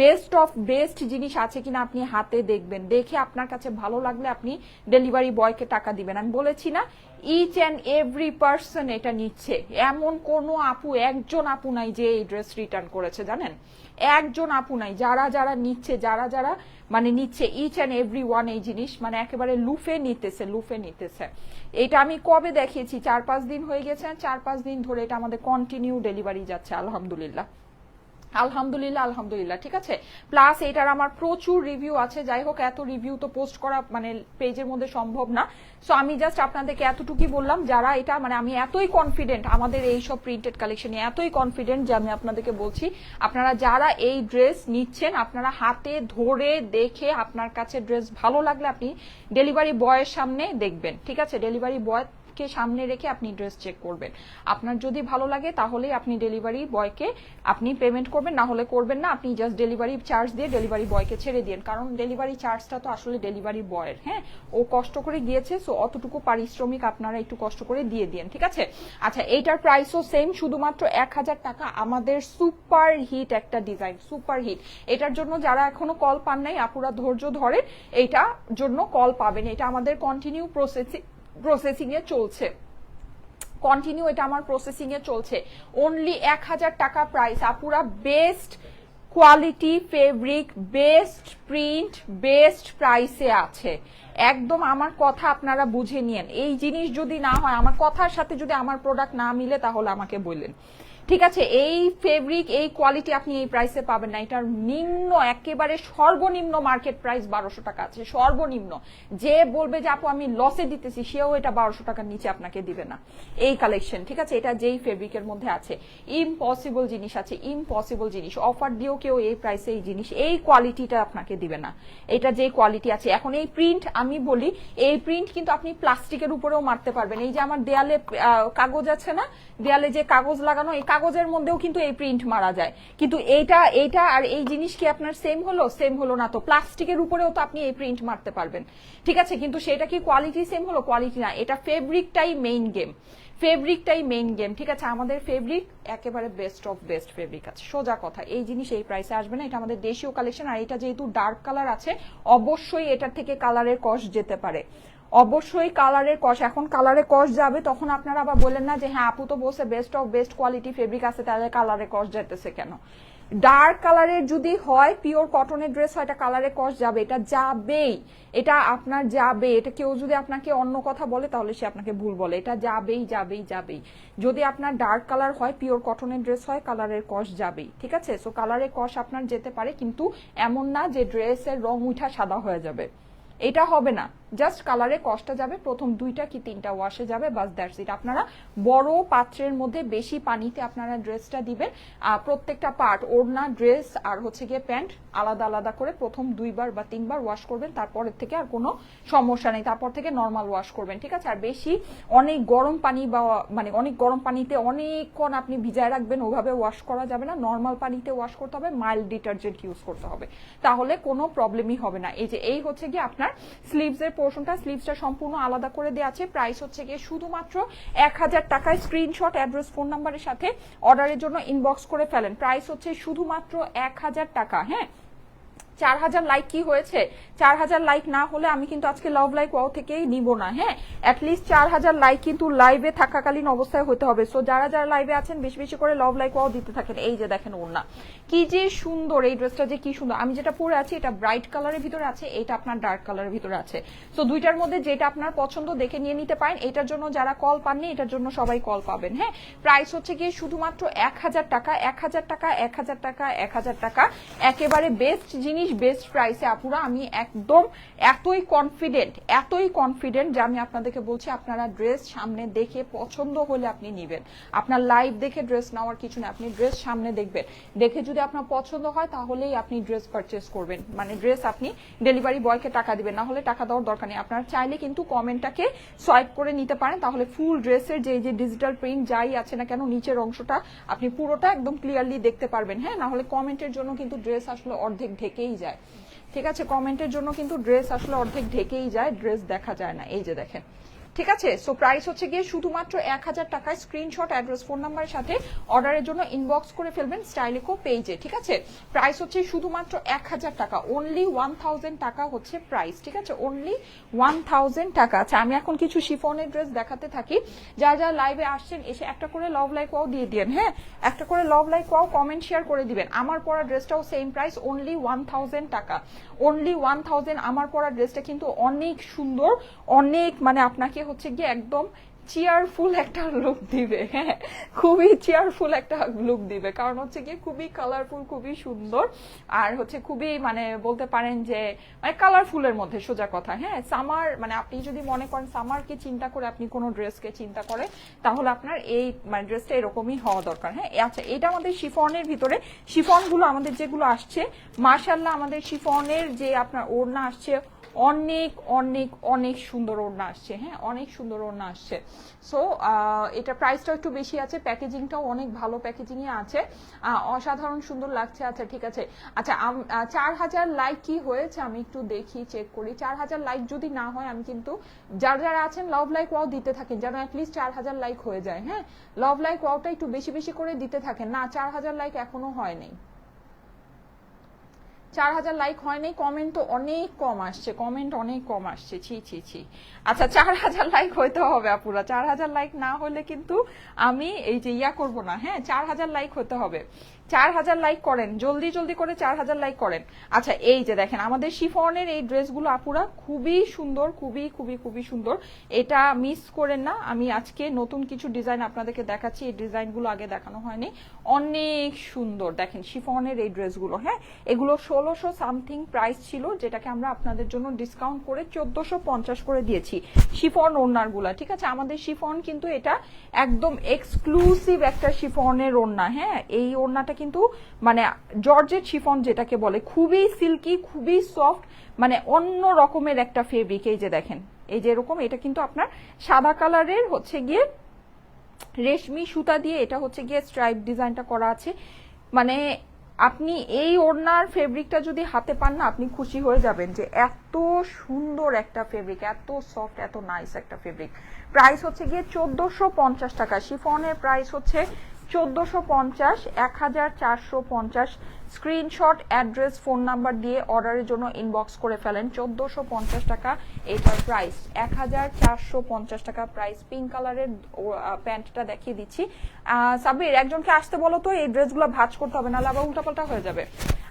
বেস্ট অফ বেস্ট জিনিস আছে কিনা আপনি হাতে দেখবেন। দেখে আপনার কাছে ভালো লাগলে আপনি ডেলিভারি বয়কে টাকা দিবেন। আমি বলেছি না ইচ অ্যান্ড এভরি পার্সন এটা নিচ্ছে, এমন কোনো আপু একজন আপু নাই যে এই ড্রেস রিটার্ন করেছে, জানেন, একজন আপু নাই। যারা যারা নিচ্ছে, যারা যারা মানে নিচ্ছে ইচ অ্যান্ড এভরি ওয়ান এই জিনিস মানে একেবারে লুফে নিতেছে। এটা আমি কবে দেখিয়েছি, 4-5 দিন হয়ে গেছে, 4-5 দিন ধরে এটা আমাদের কন্টিনিউ ডেলিভারি যাচ্ছে আলহামদুলিল্লাহ। আলহামদুলিল্লাহ আলহামদুলিল্লাহ, ঠিক আছে। প্লাস এটার আমার প্রচুর রিভিউ আছে, যাই হোক এত রিভিউ তো পোস্ট করা মানে পেজের মধ্যে সম্ভব না। সো আমি জাস্ট আপনাদেরকে এতটুকুই বললাম, যারা এটা মানে আমি এতই কনফিডেন্ট আমাদের এই সব প্রিন্টেড কালেকশনে, এতই কনফিডেন্ট যে আমি আপনাদেরকে বলছি, আপনারা যারা এই ড্রেস নিচ্ছেন আপনারা হাতে ধরে দেখে আপনার কাছে ড্রেস ভালো লাগলে আপনি ডেলিভারি বয়ের সামনে দেখবেন, ঠিক আছে। ডেলিভারি বয় কে সামনে রেখে আপনি ড্রেস চেক করবেন। আপনার যদি ভালো লাগে তাহলেই আপনি ডেলিভারি বয়কে আপনি পেমেন্ট করবেন, না হলে করবেন না। আপনি জাস্ট ডেলিভারি চার্জ দিয়ে ডেলিভারি বয়কে ছেড়ে দিন, কারণ ডেলিভারি চার্জটা তো আসলে ডেলিভারি বয়ের, হ্যাঁ, ও কষ্ট করে গিয়েছে, সো অতটুকু পারিশ্রমিক আপনারা একটু কষ্ট করে দিয়ে দিন, ঠিক আছে। আচ্ছা, এইটার প্রাইসও সেম, শুধুমাত্র 1000 টাকা। আমাদের সুপার হিট একটা ডিজাইন, সুপার হিট। এটার জন্য যারা এখনো কল পান নাই আপুরা ধৈর্য ধরে এইটার জন্য কল পাবেন। এটা আমাদের কন্টিনিউ প্রসেসিং এ চলছে, কন্টিনিউ এটা আমার প্রসেসিং এ চলছে। অনলি 1000 টাকা প্রাইস আপুরা। Best quality fabric, best print, best প্রাইসে আছে। একদম আমার কথা আপনারা বুঝে নিয়েন। এই জিনিস যদি না হয়, আমার কথার সাথে যদি আমার প্রোডাক্ট না মিলে তাহলে আমাকে বললেন, ঠিক আছে। এই ফেব্রিক এই কোয়ালিটি আপনি এই প্রাইসে পাবেন না। এটার নিম্ন একেবারে সর্বনিম্ন মার্কেট প্রাইস 1200 টাকা আছে, সর্বনিম্ন। যে বলবে যে আপু আমি লসে দিতেছি, সেও এটা 1200 টাকার নিচে আপনাকে দিবে না এই কালেকশন, ঠিক আছে। এটা যেই ফেব্রিকের মধ্যে আছে, ইম্পসিবল জিনিস আছে, ইম্পসিবল জিনিস। অফার দিয়েও কেউ এই প্রাইসে এই জিনিস এই কোয়ালিটিটা আপনাকে দিবে না। এটা যে কোয়ালিটি আছে এখন, এই প্রিন্ট আমি বলি, এই প্রিন্ট কিন্তু আপনি প্লাস্টিকের উপরেও মারতে পারবেন। এই যে আমার দেয়ালে কাগজ আছে না, দেয়ালে যে কাগজ লাগানো, এই কাগজের মধ্যেও কিন্তু এই প্রিন্ট মারা যায়। কিন্তু এইটা আর এই জিনিস কি আপনার সেম হলো? সেম হলো না তো। প্লাস্টিকের উপরেও তো আপনি এই প্রিন্ট মারতে পারবেন, ঠিক আছে। কিন্তু সেটা কি কোয়ালিটি সেম হলো? কোয়ালিটি না, এটা ফেব্রিকটাই মেইন গেম, ফেব্রিকটাই মেইন গেম, ঠিক আছে। আমাদের ফেব্রিক একেবারে বেস্ট অফ বেস্ট ফেব্রিক আছে, সোজা কথা। এই জিনিস এই প্রাইসে আসবে না। এটা আমাদের দেশীয় কালেকশন, আর এটা যেহেতু ডার্ক কালার আছে অবশ্যই এটার থেকে কালারের কস্ট যেতে পারে, অবশ্যই কালারের কস। এখন কালারের কস যাবে, তখন আপনারা আবার বললেন না যে হ্যাঁ আপু তো বলছে best of best quality fabric আছে, তাহলে কালারের কস যেতেছে কেন? ডার্ক কালারের যদি হয়, পিওর কটনের ড্রেস হয়, এটা কালারের কস যাবে, এটা যাবেই, এটা আপনার যাবে। এটা কেউ যদি আপনাকে অন্য কথা বলে তাহলে সে আপনাকে ভুল বলে, এটা যাবেই যাবেই যাবেই। যদি আপনার ডার্ক কালার হয়, পিওর কটনের ড্রেস হয়, কালারের কস যাবেই, ঠিক আছে। সো কালারের কস আপনার যেতে পারে, কিন্তু এমন না যে ড্রেসের রং উঠা সাদা হয়ে যাবে, এটা হবে না। জাস্ট কালারে কষ্টটা যাবে, প্রথম 2টা কি 3টা ওয়াশে যাবে, বাস দ্যাটস ইট। আপনারা বড় পাত্রের মধ্যে বেশি পানিতে আপনারা ড্রেসটা দিবেন। প্রত্যেকটা পার্ট, ওড়না, ড্রেস আর হচ্ছে গিয়ে প্যান্ট আলাদা আলাদা করে প্রথম 2বার বা 3বার ওয়াশ করবেন, তারপরের থেকে আর কোনো সমস্যা নেই, তারপর থেকে নর্মাল ওয়াশ করবেন, ঠিক আছে। আর বেশি অনেক গরম পানি বা মানে অনেক গরম পানিতে অনেকক্ষণ আপনি ভিজায় রাখবেন, ওভাবে ওয়াশ করা যাবে না। নর্মাল পানিতে ওয়াশ করতে হবে, মাইল্ড ডিটারজেন্ট ইউজ করতে হবে, তাহলে কোনো প্রবলেমই হবে না। এই হচ্ছে গিয়ে আপনার স্লিভসের পোর্শনটা, স্লিভসটা সম্পূর্ণ আলাদা করে দেওয়া আছে। প্রাইস হচ্ছে গিয়ে শুধুমাত্র 1000 টাকায়। স্ক্রিনশট, অ্যাড্রেস, ফোন নাম্বারের সাথে অর্ডারের জন্য ইনবক্স করে ফেলেন। প্রাইস হচ্ছে শুধুমাত্র 1000 টাকা। হ্যাঁ, 4000 লাইক কি হয়েছে? 4000 লাইক না হলে আমি কিন্তু আজকে লাভ লাইক ওয়াও থেকেই নিব না। হ্যাঁ, অ্যাটলিস্ট 4000 লাইক কিন্তু লাইভে থাকাকালীন অবস্থায় হতে হবে। সো যারা যারা লাইভে আছেন বেশি বেশি করে লাভ লাইক ওয়াও দিতে থাকেন। এই যে দেখেন ওড়না কি যে সুন্দর, এই ড্রেসটা যে কি সুন্দর। আমি যেটা পরে আছি এটা ব্রাইট কালারের ভিতরে আছে, এটা আপনার ডার্ক কালারের ভিতরে আছে। সো দুইটার মধ্যে যেটা আপনার পছন্দ দেখে নিয়ে নিতে পারেন। এটার জন্য যারা কল পাননি, এটার জন্য সবাই কল পাবেন। হ্যাঁ, প্রাইস হচ্ছে গিয়ে শুধুমাত্র 1000 টাকা, 1000 টাকা, 1000 টাকা, 1000 টাকা। একেবারে বেস্ট জিনিস, বেস্ট প্রাইসে আপুরা। আমি একদম এতই কনফিডেন্ট যে আমি আপনাদেরকে বলছি আপনারা ড্রেস সামনে দেখে পছন্দ হলে আপনি নিবেন। আপনার লাইভ দেখে ড্রেস নেওয়ার কিছু না, আপনি ড্রেস সামনে দেখবেন, দেখে যদি আপনার পছন্দ হয় তাহলেই আপনি ড্রেস পারচেস করবেন, মানে ড্রেস আপনি ডেলিভারি বয়কে টাকা দিবেন, না হলে টাকা দেওয়ার দরকার নেই। আপনারা চাইলে কিন্তু কমেন্টটাকে সোয়াইপ করে নিতে পারেন, তাহলে ফুল ড্রেসের যে ডিজিটাল প্রিন্ট যাই আছে না কেন নিচের অংশটা আপনি পুরোটা একদম ক্লিয়ারলি দেখতে পারবেন। হ্যাঁ, না হলে কমেন্টের জন্য কিন্তু ড্রেস আসলে অর্ধেক ঢেকেই যায়, ঠিক আছে। কমেন্টের জন্য কিন্তু ড্রেস আসলে অর্ধেক ঢেকেই যায়, ড্রেস দেখা যায় না। এই যে দেখেন, ঠিক আছে। সো প্রাইস হচ্ছে গিয়ে শুধুমাত্র 1000 টাকায়। স্ক্রিনশট, অ্যাড্রেস, ফোন নাম্বারের সাথে অর্ডারের জন্য ইনবক্স করে ফেলবেন স্টাইলিকো পেজে, ঠিক আছে। প্রাইস হচ্ছে শুধুমাত্র 1000 টাকা, অনলি 1000 টাকা হচ্ছে প্রাইস, ঠিক আছে, অনলি 1000 টাকা। আচ্ছা, আমি এখন কিছু শিফনের ড্রেস দেখাতে থাকি। যারা যারা লাইভে আসছেন এসে একটা করে লাভ লাইক ওয়াও দিয়ে দিন। হ্যাঁ, একটা করে love like wow comment share করে দিবেন। আমার পরা ড্রেসটাও সেম প্রাইস, অনলি 1000 টাকা, অনলি 1000। আমার পরা ড্রেসটা কিন্তু অনেক সুন্দর, অনেক মানে আপনাকে হচ্ছে গিয়ে একদম চেয়ারফুল একটা লুক দিবে, হ্যাঁ খুবই চেয়ারফুল একটা লুক দিবে, কারণ হচ্ছে গিয়ে খুবই কালারফুল, খুবই সুন্দর, আর হচ্ছে খুবই মানে বলতে পারেন যে মানে কালারফুলের মধ্যে সোজা কথা। হ্যাঁ সামার মানে আপনি যদি মনে করেন সামারকে চিন্তা করে আপনি কোনো ড্রেসকে চিন্তা করে, তাহলে আপনার এই মানে ড্রেসটা এরকমই হওয়া দরকার। হ্যাঁ আচ্ছা, এটা আমাদের শিফনের ভিতরে, শিফনগুলো আমাদের যেগুলো আসছে মাশাআল্লাহ, আমাদের শিফনের যে আপনার ওড়না আসছে অনেক অনেক অনেক সুন্দর ওড়না আসছে। হ্যাঁ অনেক সুন্দর ওড়না আসছে। সো এটা প্রাইসটা একটু বেশি আছে, প্যাকেজিংটাও অনেক ভালো প্যাকেজিং এ আছে, অসাধারণ সুন্দর লাগছে। আচ্ছা ঠিক আছে, আচ্ছা 4000 লাইক কি হয়েছে আমি একটু দেখি, চেক করি। 4000 লাইক যদি না হয় আমি কিন্তু যারা যারা আছেন লাভ লাইক ওয়াও দিতে থাকেন, যেন অ্যাটলিস্ট 4000 লাইক হয়ে যায়। হ্যাঁ লাভ লাইক ওয়াওটা একটু বেশি বেশি করে দিতে থাকেন। না 4000 লাইক এখনো হয়নি, 4000 লাইক হয়নি, কমেন্ট তো অনেক কম আসছে, কমেন্ট অনেক কম আসছে, ছি ছি ছি। আচ্ছা 4000 লাইক হইতে হবে আপুরা, 4000 লাইক না হলে কিন্তু আমি এই যে ইয়া করবো না। হ্যাঁ 4000 লাইক হতে হবে, 4000 লাইক করেন, জলদি জলদি করে 4000 লাইক করেন। আচ্ছা এই যে দেখেন আমাদের শিফনের এই ড্রেসগুলো আপুরা খুবই সুন্দর, খুবই খুবই খুবই সুন্দর, এটা মিস করেন না। আমি আজকে নতুন কিছু ডিজাইন আপনাদেরকে দেখাচ্ছি, এই ডিজাইনগুলো আগে দেখানো হয়নি, অনেক সুন্দর। দেখেন শিফনের এই ড্রেসগুলো, হ্যাঁ এগুলো 1600 সামথিং প্রাইস ছিল, যেটাকে আমরা আপনাদের জন্য ডিসকাউন্ট করে 1450 করে দিয়েছি শিফন ওড়নার গুলা। ঠিক আছে, আমাদের শিফন কিন্তু এটা একদম এক্সক্লুসিভ একটা শিফনের ওড়না। হ্যাঁ এই ওড়নাটা কিন্তু মানে জর্জেট শিফন যেটাকে বলে, খুবই সিল্কি, খুবই সফট, মানে অন্য রকমের একটা ফেব্রিক। এই যে দেখেন এই যে এরকম, এটা কিন্তু আপনার সাদা কালারের হচ্ছে গিয়ে রেশমি সুতা দিয়ে এটা হচ্ছে গিয়ে স্ট্রাইপ ডিজাইনটা করা আছে। মানে আপনি এই ওড়নার ফেব্রিকটা যদি হাতে পান না, আপনি খুশি হয়ে যাবেন যে এত সুন্দর একটা ফেব্রিক, এত সফট, এত নাইস একটা ফেব্রিক। প্রাইস হচ্ছে গিয়ে 1450 টাকা, শিফনের প্রাইস হচ্ছে 1450, 1450। স্ক্রিনশট, অ্যাড্রেস, ফোন নাম্বার দিয়ে অর্ডারের জন্য ইনবক্স করে ফেলেন। 1450 টাকা এটার প্রাইস, 1450 টাকা প্রাইস। পিঙ্ক কালারের প্যান্টটা দেখিয়ে দিচ্ছি। সাবির একজনকে আসতে বলো তো, এই ড্রেসগুলো ভাঁজ করতে হবে, নাহলে আবার উল্টাপাল্টা হয়ে যাবে।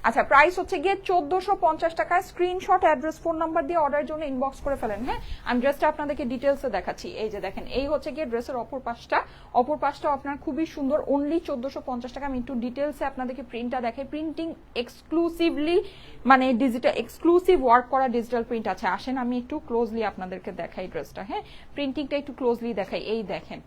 আচ্ছা প্রাইস হচ্ছে গিয়ে 1450 টাকা। স্ক্রিনশট, অ্যাড্রেস, ফোন নাম্বার দিয়ে অর্ডারের জন্য ইনবক্স করে ফেলেন। হ্যাঁ আমি ড্রেসটা আপনাদেরকে ডিটেলসে দেখাচ্ছি। এই যে দেখেন এই হচ্ছে গিয়ে ড্রেসের অপর পাশটা, অপর পাশটা আপনার খুবই সুন্দর, অনলি 1450 টাকা। আমি একটু ডিটেলসে আপনাদেরকে প্রিন্টটা দেখাই। প্রিন্টিং এক্সক্লুসিভলি মানে ডিজিটাল এক্সক্লুসিভ ওয়ার্ক করা ডিজিটাল প্রিন্ট আছে। আসেন আমি একটু ক্লোজলি আপনাদেরকে দেখাই ড্রেসটা। হ্যাঁ প্রিন্টিংটা একটু ক্লোজলি দেখাই। এই দেখেন,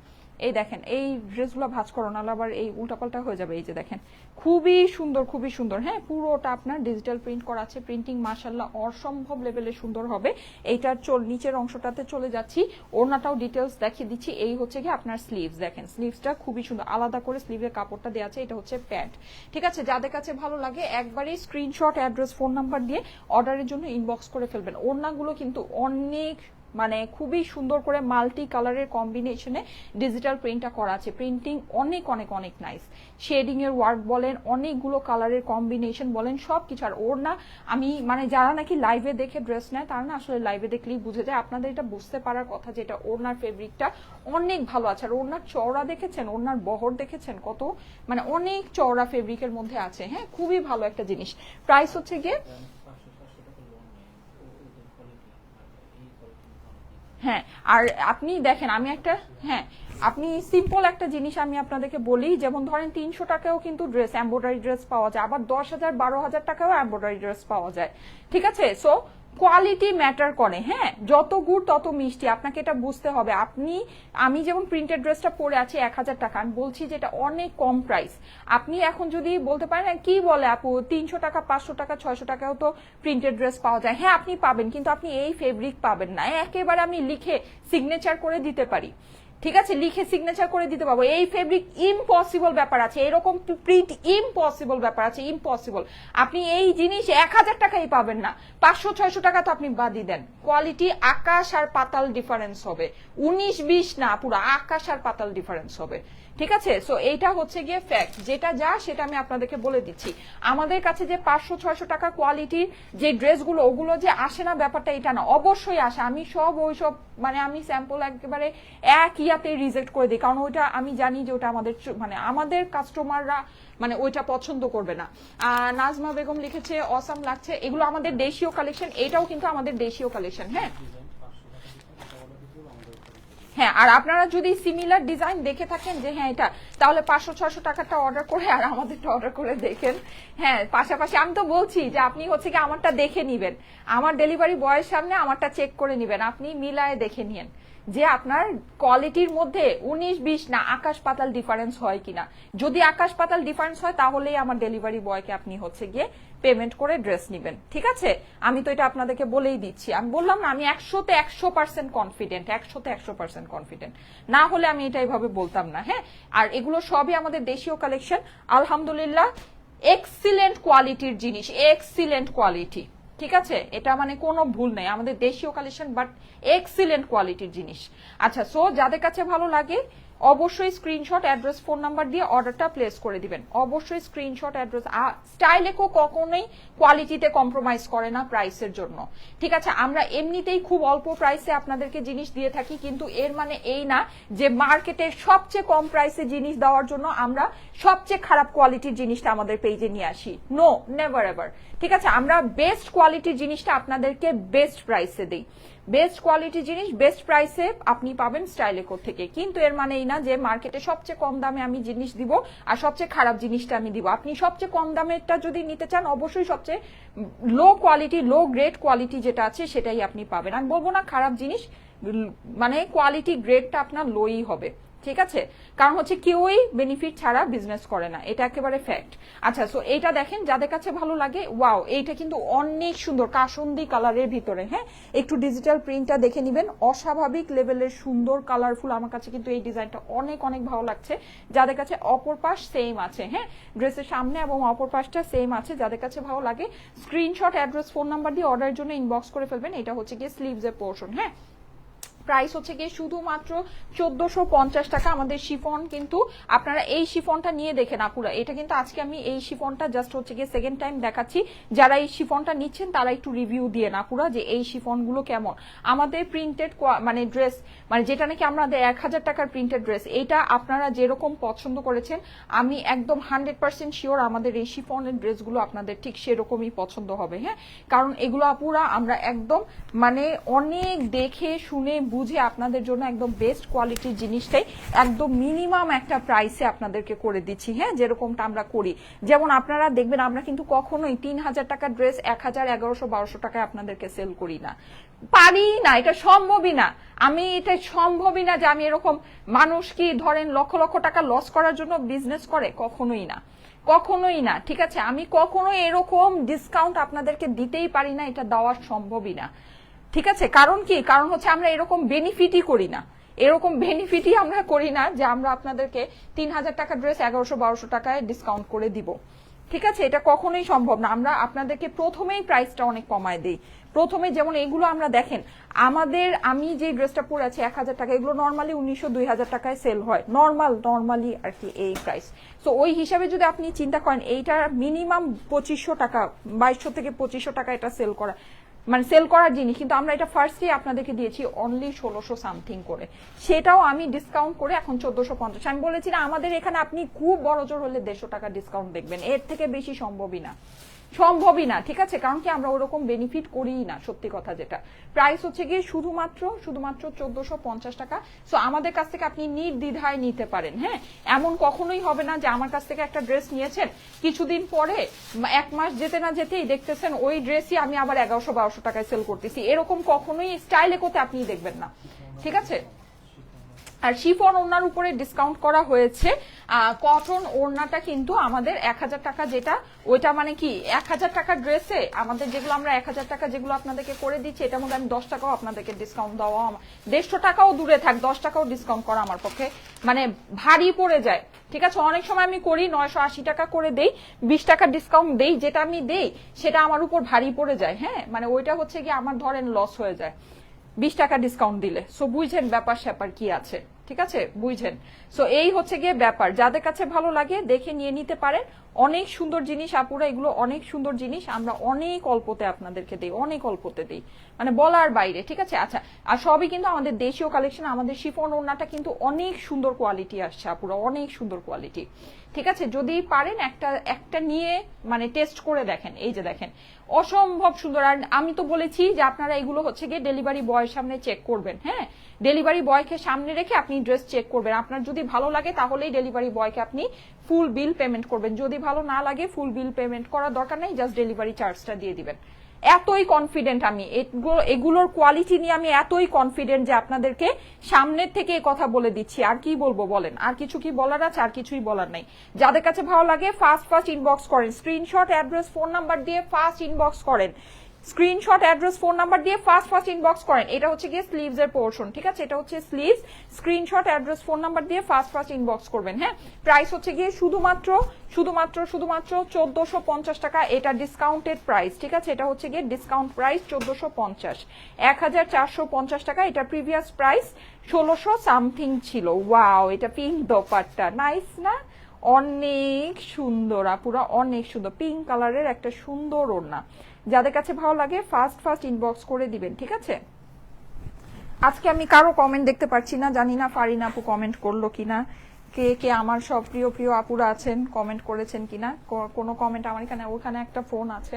এই দেখেন, এই ড্রেসগুলো ভাঁজ করো না আবার এই উল্টাপাল্টা হয়ে যাবে। এই যে দেখেন খুবই সুন্দর, খুবই সুন্দর। হ্যাঁ পুরোটা আপনার ডিজিটাল প্রিন্ট করা আছে, প্রিন্টিং মাশাআল্লাহ অসম্ভব লেভেলের সুন্দর হবে। এইটার নিচের অংশটাতে চলে যাচ্ছি, ওড়নাটাও ডিটেলস দেখিয়ে দিচ্ছি। এই হচ্ছে কি আপনার স্লিভস, দেখেন স্লিভসটা খুবই সুন্দর, আলাদা করে স্লিভের কাপড়টা দেওয়া আছে। এটা হচ্ছে প্যান্ট। ঠিক আছে, যাদের কাছে ভালো লাগে একবারই স্ক্রিনশট, অ্যাড্রেস, ফোন নাম্বার দিয়ে অর্ডারের জন্য ইনবক্স করে ফেলবেন। ওড়নাগুলো কিন্তু অনেক মানে খুবই সুন্দর করে মাল্টি কালারের কম্বিনেশনে ডিজিটাল প্রিন্টটা করা আছে। প্রিন্টিং অনেক অনেক অনেক নাইস, শেডিং এর ওয়ার্ক বলেন, অনেকগুলো কালারের কম্বিনেশন বলেন, সবকিছু। আর ওড়না আমি মানে যারা নাকি লাইভে দেখে ড্রেস নেয় তারা না আসলে লাইভে দেখলেই বুঝে যায়। আপনাদের এটা বুঝতে পারার কথা যে এটা ওড়নার ফেব্রিকটা অনেক ভালো আছে। আর ওড়নার চওড়া দেখেছেন, ওড়নার বহর দেখেছেন কত, মানে অনেক চওড়া ফেব্রিকের মধ্যে আছে। হ্যাঁ খুবই ভালো একটা জিনিস। প্রাইস হচ্ছে গিয়ে হ্যাঁ, আর আপনি দেখেন আমি একটা হ্যাঁ আপনি সিম্পল একটা জিনিস আমি আপনাদেরকে বলি, যেমন ধরেন 300 টাকাও কিন্তু ড্রেস এমব্রয়ডারি ড্রেস পাওয়া যায়, আবার 10,000 12,000 টাকাও এমব্রয়ডারি ড্রেস পাওয়া যায়। ঠিক আছে, সো কোয়ালিটি ম্যাটার করে। হ্যাঁ যত গুড় তত মিষ্টি, আপনাকে এটা বুঝতে হবে। আমি যেমন প্রিন্টেড ড্রেসটা পরে আছি 1000 টাকা, আমি বলছি যে এটা অনেক কম প্রাইস। আপনি এখন যদি বলতে পারেন কি বলে আপু 300 টাকা 500 টাকা 600 টাকাও তো প্রিন্টেড ড্রেস পাওয়া যায়। হ্যাঁ আপনি পাবেন, কিন্তু আপনি এই ফেব্রিক পাবেন না। একেবারে আমি লিখে সিগনেচার করে দিতে পারি, ঠিক আছে, লিখে সিগনেচার করে দিতে পারবো। এই ফেব্রিক ইম্পসিবল ব্যাপার আছে, এরকম প্রিন্ট ইম্পসিবল ব্যাপার আছে, ইম্পসিবল। আপনি এই জিনিস 1000 টাকাই পাবেন না, 500-600 টাকা তো আপনি বাদই দেন। কোয়ালিটি আকাশ আর পাতাল ডিফারেন্স হবে, 19-20 না, পুরো আকাশ আর পাতাল ডিফারেন্স হবে। ঠিক আছে, সো এইটা হচ্ছে গিয়ে ফ্যাক্ট, যেটা যা সেটা আমি আপনাদেরকে বলে দিচ্ছি। আমাদের কাছে যে 500-600 টাকা কোয়ালিটির যে ড্রেসগুলো ওগুলো যে আসে না ব্যাপারটা এটা না, অবশ্যই আসে। আমি সব ওইসব মানে আমি স্যাম্পল একেবারে এক ইয়াতে রিজেক্ট করে দিই, কারণ ওইটা আমি জানি যে ওটা আমাদের কাস্টমাররা মানে ওইটা পছন্দ করবে না। নাজমা বেগম লিখেছে অসাম লাগছে, এগুলো আমাদের দেশীয় কালেকশন, এটাও কিন্তু আমাদের দেশীয় কালেকশন। হ্যাঁ হ্যাঁ, আর আপনারা যদি সিমিলার ডিজাইন দেখে থাকেন যে হ্যাঁ এটা, তাহলে 500-600 টাকাটা অর্ডার করে আর আমাদেরটা অর্ডার করে দেখেন। হ্যাঁ, পাশাপাশি আমি তো বলছি যে আপনি হচ্ছে কি আমারটা দেখে নিবেন, আমার ডেলিভারি বয়ের সামনে আমারটা চেক করে নিবেন, আপনি মিলায়ে দেখে নিন যে আপনার কোয়ালিটির মধ্যে 19-20 না আকাশ পাতাল ডিফারেন্স হয় কিনা। যদি আকাশ পাতাল ডিফারেন্স হয় তাহলেই আমার ডেলিভারি বয়কে আপনি হচ্ছে গিয়ে পেমেন্ট করে ড্রেস নিবেন, ঠিক আছে? আমি তো এটা আপনাদেরকে বলেই দিচ্ছি, আমি বললাম না আমি 100-তে 100% কনফিডেন্ট, 100-তে 100% কনফিডেন্ট, না হলে আমি এটা এইভাবে বলতাম না। হ্যাঁ, আর এগুলো সবই আমাদের দেশীয় কালেকশন, আলহামদুলিল্লাহ এক্সিলেন্ট কোয়ালিটির জিনিস, এক্সিলেন্ট কোয়ালিটি, ঠিক আছে? এটা মানে কোনো ভুল নেই, আমাদের দেশীয় কালেকশন বাট এক্সিলেন্ট কোয়ালিটির জিনিস। আচ্ছা, সো যাদের কাছে ভালো লাগে অবশ্যই স্ক্রিনশট, অ্যাড্রেস, ফোন নাম্বার দিয়ে অর্ডারটা প্লেস করে দিবেন। অবশ্যই স্ক্রিনশট, অ্যাড্রেস। স্টাইলেকো কখনোই কোয়ালিটিতে কম্প্রোমাইজ করে না প্রাইসের জন্য, ঠিক আছে? আমরা এমনিতেই খুব অল্প প্রাইসে আপনাদেরকে জিনিস দিয়ে থাকি, কিন্তু এর মানে এই না যে মার্কেটের সবচেয়ে কম প্রাইসে জিনিস দেওয়ার জন্য আমরা সবচেয়ে খারাপ কোয়ালিটির জিনিসটা আমাদের পেজে নিয়ে আসি। নো, নেভার এভার, ঠিক আছে? আমরা বেস্ট কোয়ালিটির জিনিসটা আপনাদেরকে বেস্ট প্রাইসে দিই, বেস্ট কোয়ালিটি জিনিস বেস্ট প্রাইসে আপনি পাবেন স্টাইলেকো থেকে। কিন্তু এর মানে এই না যে মার্কেটে সবচেয়ে কম দামে আমি জিনিস দিব আর সবচেয়ে খারাপ জিনিসটা আমি দিব। আপনি সবচেয়ে কম দামেরটা যদি নিতে চান অবশ্যই সবচেয়ে low quality, low grade quality যেটা আছে সেটাই আপনি পাবেন। আমি বলবো না খারাপ জিনিস, মানে কোয়ালিটি গ্রেডটা আপনার লোই হবে, ঠিক আছে? কারণ হচ্ছে কেউই বেনিফিট ছাড়া বিজনেস করে না, এটা একেবারে ফ্যাক্ট। আচ্ছা, সো এইটা দেখেন যাদের কাছে ভালো লাগে, ওয়াও এইটা কিন্তু অনেক সুন্দর কাসুন্দি কালারের ভিতরে। হ্যাঁ, একটু ডিজিটাল প্রিন্টটা দেখে নিবেন, অস্বাভাবিক লেভেলের সুন্দর কালারফুল। আমার কাছে কিন্তু এই ডিজাইনটা অনেক অনেক ভালো লাগছে। যাদের কাছে অপর পাশ সেম আছে, হ্যাঁ ড্রেসের সামনে এবং অপর পাশটা সেম আছে, যাদের কাছে ভালো লাগে স্ক্রিনশট, অ্যাড্রেস, ফোন নাম্বার দিয়ে অর্ডারের জন্য ইনবক্স করে ফেলবেন। এটা হচ্ছে গিয়ে স্লিভসের পোর্শন। হ্যাঁ, প্রাইস হচ্ছে গিয়ে শুধুমাত্র 1450 টাকা। আমাদের শিফন কিন্তু আপনারা এই শিফনটা নিয়ে দেখেন আপুরা, এটা কিন্তু আজকে আমি এই শিফনটা জাস্ট হচ্ছে গিয়ে সেকেন্ড টাইম দেখাচ্ছি। যারা এই শিফনটা নিচ্ছেন তারা একটু রিভিউ দিয়ে না আপুরা যে এই শিফনগুলো কেমন। আমাদের প্রিন্টেড মানে ড্রেস, মানে যেটা নাকি আমাদের 1000 টাকার প্রিন্টেড ড্রেস, এটা আপনারা যেরকম পছন্দ করেছেন আমি একদম 100% শিওর আমাদের এই শিফনের ড্রেসগুলো আপনাদের ঠিক সেরকমই পছন্দ হবে। হ্যাঁ, কারণ এগুলো আপুরা আমরা একদম মানে অনেক দেখে শুনে বুঝে আপনাদের জন্য একদম বেস্ট কোয়ালিটির জিনিসটাই একদম মিনিমাম একটা প্রাইসে আপনাদেরকে করে দিচ্ছি। হ্যাঁ, যেরকমটা আমরা করি, যেমন আপনারা দেখবেন আমরা কিন্তু কখনোই 3000 টাকার ড্রেস 1000, 1100-1200 টাকায় আপনাদেরকে সেল করি না, পারি না, এটা সম্ভবই না। আমি এটা সম্ভবই না যে আমি এরকম, মানুষ কি ধরেন লক্ষ লক্ষ টাকা লস করার জন্য বিজনেস করে? কখনোই না, কখনোই না, ঠিক আছে? আমি কখনোই এরকম ডিসকাউন্ট আপনাদেরকে দিতেই পারি না, এটা দেওয়া সম্ভবই না, ঠিক আছে? কারণ কি? কারণ হচ্ছে আমরা এরকম বেনিফিটই করি না, এরকম বেনিফিটই আমরা করি না যে আমরা আপনাদেরকে 3000 টাকা ড্রেস 1100-1200 টাকায় ডিসকাউন্ট করে দিব, ঠিক আছে? এটা কখনোই সম্ভব না। আমরা আপনাদেরকে প্রথমেই প্রাইসটা অনেক কমায় দেই, প্রথমে। যেমন এগুলো আমরা দেখেন, আমাদের আমি যে ড্রেসটা পরে আছি 1000 টাকা, এগুলো নর্মালি 1900-2000 টাকায় সেল হয়, নর্মালি আর কি এই প্রাইস। তো ওই হিসাবে যদি আপনি চিন্তা করেন এইটা মিনিমাম 2500 টাকা, 2200 থেকে 2500 টাকা এটা সেল করা, মানে সেল করার জিনিস, কিন্তু আমরা এটা ফার্স্টে আপনাদেরকে দিয়েছি অনলি 1600 সামথিং করে, সেটাও আমি ডিসকাউন্ট করে এখন 1450। আমি বলেছি না আমাদের এখানে আপনি খুব বড় জোর হলে 150 টাকা ডিসকাউন্ট দেখবেন, এর থেকে বেশি সম্ভবই না, সম্ভবই না, ঠিক আছে? কারণ কি আমরা ওরকম বেনিফিট করিই না, সত্যি কথা যেটা। প্রাইস হচ্ছে গিয়ে শুধুমাত্র 1450 টাকা। সো আমাদের কাছ থেকে আপনি নির্দ্বিধায় নিতে পারেন। হ্যাঁ, এমন কখনোই হবে না যে আমার কাছ থেকে একটা ড্রেস নিয়েছেন, কিছুদিন পরে 1 মাস যেতে না যেতেই দেখতেছেন ওই ড্রেসই আমি আবার 1100-1200 টাকায় সেল করতেছি, এরকম কখনোই স্টাইলেকোতে আপনি দেখবেন না, ঠিক আছে? আর শিফন ওড়নার উপরে ডিসকাউন্ট করা হয়েছে। কটন ওড়নাটা কিন্তু আমাদের 1000 টাকা, যেটা ওইটা মানে কি 1000 টাকার ড্রেসে আমাদের যেগুলো আমরা 1000 টাকা যেগুলো আপনাদেরকে করে দিচ্ছি, এটার মধ্যে আমি 10 টাকাও আপনাদেরকে ডিসকাউন্ট দেওয়া, 150 টাকাও দূরে থাক, 10 টাকাও ডিসকাউন্ট করা আমার পক্ষে মানে ভারী পড়ে যায়, ঠিক আছে? অনেক সময় আমি করি 980 টাকা করে দেই, 20 টাকা ডিসকাউন্ট দেই, যেটা আমি দেই সেটা আমার উপর ভারী পড়ে যায়। হ্যাঁ, মানে ওইটা হচ্ছে কি আমার ধরেন লস হয়ে যায় 20 টাকা ডিসকাউন্ট দিলে। সো বুঝছেন ব্যাপার স্যাপার কি আছে। ঠিক আছে, বুঝছেন? সো এই হচ্ছে গিয়ে ব্যাপার, যাদের কাছে ভালো লাগে দেখে নিয়ে নিতে পারেন। অনেক সুন্দর জিনিস আপুরা, এগুলো অনেক সুন্দর জিনিস, আমরা অনেক অল্পতে আপনাদেরকে দিই, অনেক অল্পতে দিই, মানে বলার বাইরে। ঠিক আছে, আচ্ছা, আর সবই কিন্তু আমাদের দেশীয় কালেকশন। আমাদের শিফন ওড়নাটা কিন্তু অনেক সুন্দর কোয়ালিটি আসছে আপুরা, অনেক সুন্দর কোয়ালিটি। ঠিক আছে, যদি পারেন একটা একটা নিয়ে মানে টেস্ট করে দেখেন। এই যে দেখেন, অসম্ভব সুন্দর। আর আমি তো বলেছি যে আপনারা এগুলো হচ্ছে গিয়ে ডেলিভারি বয়ের সামনে চেক করবেন। হ্যাঁ, ডেলিভারি বয়কে সামনে রেখে আপনি ড্রেস চেক করবেন। আপনার যদি ভালো লাগে তাহলেই ডেলিভারি বয়কে আপনি ফুল বিল পেমেন্ট করবেন। যদি ভালো না লাগে ফুল বিল পেমেন্ট করার দরকার নেই, জাস্ট ডেলিভারি চার্জটা দিয়ে দিবেন। এতই কনফিডেন্ট আমি এগুলোর কোয়ালিটি নিয়ে, আমি এতই কনফিডেন্ট যে আপনাদেরকে সামনের থেকে এই কথা বলে দিচ্ছি। আর কি বলবো বলেন, আর কিছু কি বলার আছে? আর কিছুই বলার নাই। যাদের কাছে ভালো লাগে ফার্স্ট ইনবক্স করেন, স্ক্রিনশট, অ্যাড্রেস, ফোন নাম্বার দিয়ে ফার্স্ট ইনবক্স করেন। স্ক্রিনশট, অ্যাড্রেস, ফোন নাম্বার দিয়ে ফার্স্ট ইনবক্স করেন। এটা হচ্ছে গিয়ে স্লিভস এর পোর্শন। ঠিক আছে, এটা হচ্ছে sleeves. Screenshot, address, phone number দিয়ে ফার্স্ট ইনবক্স করবেন। হ্যাঁ, প্রাইস হচ্ছে গিয়ে শুধুমাত্র 1450 টাকা। এটা ডিসকাউন্টেড প্রাইস। ঠিক আছে, এটা হচ্ছে গিয়ে ডিসকাউন্ট প্রাইস 1450, 1450 টাকা। এটা প্রিভিয়াস প্রাইস 1600 সামথিং ছিল। ওয়াও, এটা পিঙ্ক দোপাট্টা, নাইস না? অনেক সুন্দর আপুরা, অনেক সুন্দর। পিঙ্ক কালারের একটা সুন্দর ওড়না। যাদের কাছে ভালো লাগে ফার্স্ট ইনবক্স করে দিবেন। ঠিক আছে, আজকে আমি কারো কমেন্ট দেখতে পাচ্ছি না, জানি না ফারিন আপু কমেন্ট করলো কিনা, কে কে আমার সব প্রিয় প্রিয় আপুরা আছেন কমেন্ট করেছেন কিনা। কোনো কমেন্ট আমার এখানে, ওখানে একটা ফোন আছে,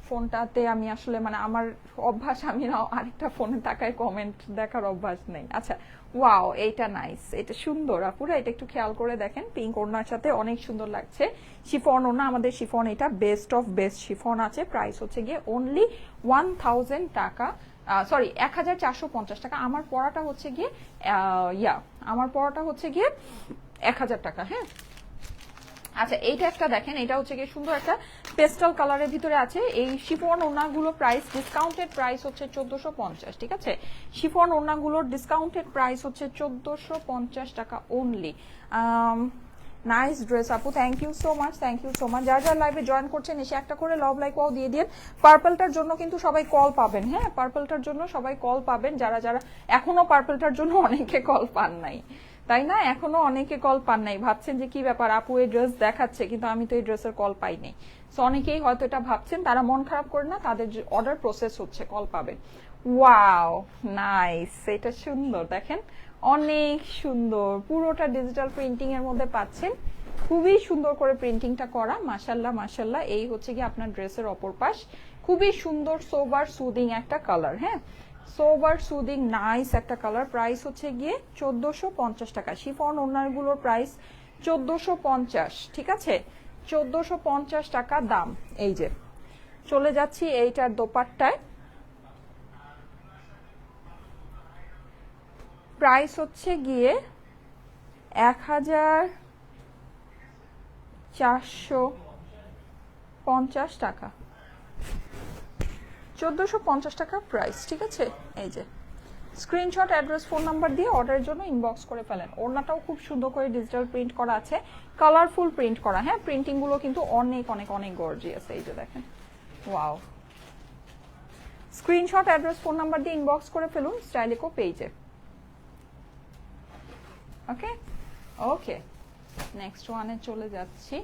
ফোনটাতে আমি আসলে মানে আমার অভ্যাস, আমি না আরেকটা ফোনে তাকায় কমেন্ট দেখার অভ্যাস নেই। আচ্ছা, ওয়াও, এইটা নাইস, এটা সুন্দর আপুরা, এটা একটু খেয়াল করে দেখেন। পিঙ্ক ওড়নার সাথে অনেক সুন্দর লাগছে। শিফন ওড়না, আমাদের শিফন এটা বেস্ট অফ বেস্ট শিফন আছে। প্রাইস হচ্ছে গিয়ে অনলি 1000 টাকা, সরি 1450 টাকা। আমার পড়াটা হচ্ছে গিয়ে আমার পড়াটা হচ্ছে গিয়ে 1000 টাকা। হ্যাঁ, আচ্ছা, এইটা একটা দেখেন, এটা হচ্ছে গিয়ে সুন্দর একটা পেস্টাল কালারের ভিতরে আছে। এই শিফন ওড়নাগুলো প্রাইস, ডিসকাউন্টেড প্রাইস হচ্ছে 1450। ঠিক আছে, শিফন ওড়নাগুলোর ডিসকাউন্টেড প্রাইস হচ্ছে 1450 টাকা অনলি। নাইস ড্রেস আপু, thank you so much, thank you so much. যারা যারা লাইভে জয়েন করছেন এসে একটা করে লাভ লাইক ওয়াও দিয়ে দিন। পার্পলটার জন্য কিন্তু সবাই কল পাবেন। হ্যাঁ, পার্পলটার জন্য সবাই কল পাবেন। যারা যারা এখনো পার্পলটার জন্য অনেকে কল পান নাই, তাই না? এখনো অনেকে কল পান নাই, ভাবছেন যে কি ব্যাপার, আপু এই ড্রেস দেখাচ্ছে কিন্তু আমি তো এই ড্রেসের কল পাই নাই। সো অনেকেই হয়তো এটা ভাবছেন, তারা মন খারাপ করে না, তাদের অর্ডার প্রসেস হচ্ছে, কল পাবেন। ওয়াও, নাইস, এটা সুন্দর, দেখেন অনেক সুন্দর। পুরোটা ডিজিটাল প্রিন্টিং এর মধ্যে পাচ্ছেন, খুবই সুন্দর করে প্রিন্টিংটা করা। মাশাল্লাহ মাশাল্লাহ। এই হচ্ছে কি আপনার ড্রেসের অপর পাশ, খুবই সুন্দর সোবার সুদিং একটা কালার। হ্যাঁ, সোবার সুদিং নাইস একটা কালার। প্রাইস হচ্ছে গিয়ে 1450 টাকা। শিফন ওড়নাগুলোর প্রাইস 1450। ঠিক আছে, 1450 টাকা দাম। এই যে চলে যাচ্ছি এইটার দোপাট্টায়, প্রাইস হচ্ছে গিয়ে 1450 টাকা, 1450 টাকা প্রাইস। ঠিক আছে, এই যে স্ক্রিনশট, অ্যাড্রেস, ফোন নাম্বার দিয়ে অর্ডারের জন্য ইনবক্স করে ফেলেন। ওড়নাটাও খুব সুন্দর করে ডিজিটাল প্রিন্ট করা আছে, কালারফুল প্রিন্ট করা। হ্যাঁ, প্রিন্টিং গুলো কিন্তু অনেক অনেক অনেক গর্জিয়াস। এই যে দেখেন, wow. Screenshot, address, phone number দিয়ে ইনবক্স করে ফেলুন স্টাইলিকো পেজে। ওকে ওকে, নেক্সট ওয়ানে চলে যাচ্ছি।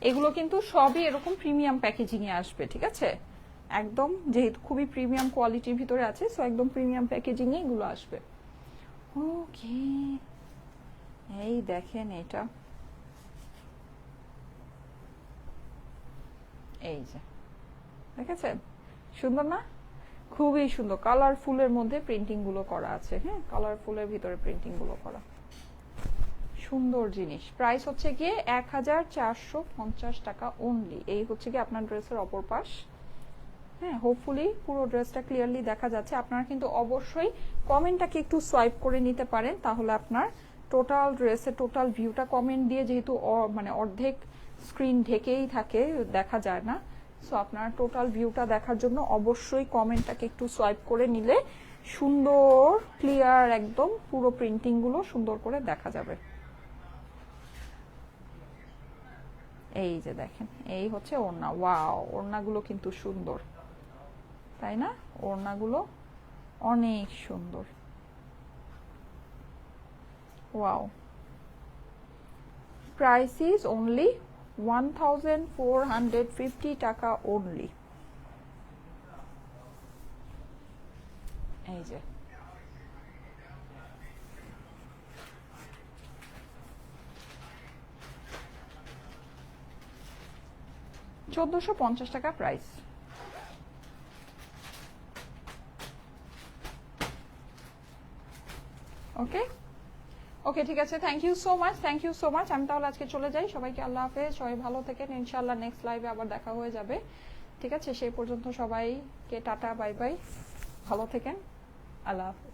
এগুলো কিন্তু সবই এরকম প্রিমিয়াম প্যাকেজিং এ আসবে। ঠিক আছে, একদম যেহেতু খুবই প্রিমিয়াম কোয়ালিটির ভিতরে আছে, সো একদম প্রিমিয়াম প্যাকেজিং এ এগুলো আসবে। ওকে, এই দেখেন এটা, এই যে দেখেছেন, সুন্দর না? খুবই সুন্দর, কালারফুলের মধ্যে প্রিন্টিং গুলো করা আছে। হ্যাঁ, কালারফুলের ভিতরে প্রিন্টিং গুলো করা, সুন্দর জিনিস। প্রাইস হচ্ছে গিয়ে 1450 টাকা অনলি। এই হচ্ছে গিয়ে আপনার ড্রেসের অপর পাশ। হ্যাঁ, হোপফুলি পুরো ড্রেসটা ক্লিয়ারলি দেখা যাচ্ছে। আপনারা কিন্তু অবশ্যই কমেন্টটাকে একটু সোয়াইপ করে নিতে পারেন, তাহলে আপনার টোটাল ড্রেসের টোটাল ভিউটা কমেন্ট দিয়ে, যেহেতু মানে অর্ধেক স্ক্রিন ঢেকেই থাকে, দেখা যায় না। সো আপনার টোটাল ভিউটা দেখার জন্য অবশ্যই কমেন্টটাকে একটু সোয়াইপ করে নিলে সুন্দর ক্লিয়ার একদম পুরো প্রিন্টিং গুলো সুন্দর করে দেখা যাবে। এই যে দেখেন, এই হচ্ছে ওড়না। ওয়াও, ওড়নাগুলো কিন্তু সুন্দর, তাই না? ওড়নাগুলো অনেক সুন্দর। ওয়াও, প্রাইস ইজ অনলি 1450 টাকা অনলি। এই যে 1450 টাকা প্রাইস। ওকে ওকে, ঠিক আছে, thank you so much, thank you so much. আমি তাহলে আজকে চলে যাই। সবাইকে আল্লাহ হাফেজ, সবাই ভালো থাকেন। ইনশাআল্লাহ নেক্সট লাইভে আবার দেখা হয়ে যাবে। ঠিক আছে, সেই পর্যন্ত সবাইকে টাটা, বাই বাই, ভালো থাকেন, আল্লাহ হাফেজ।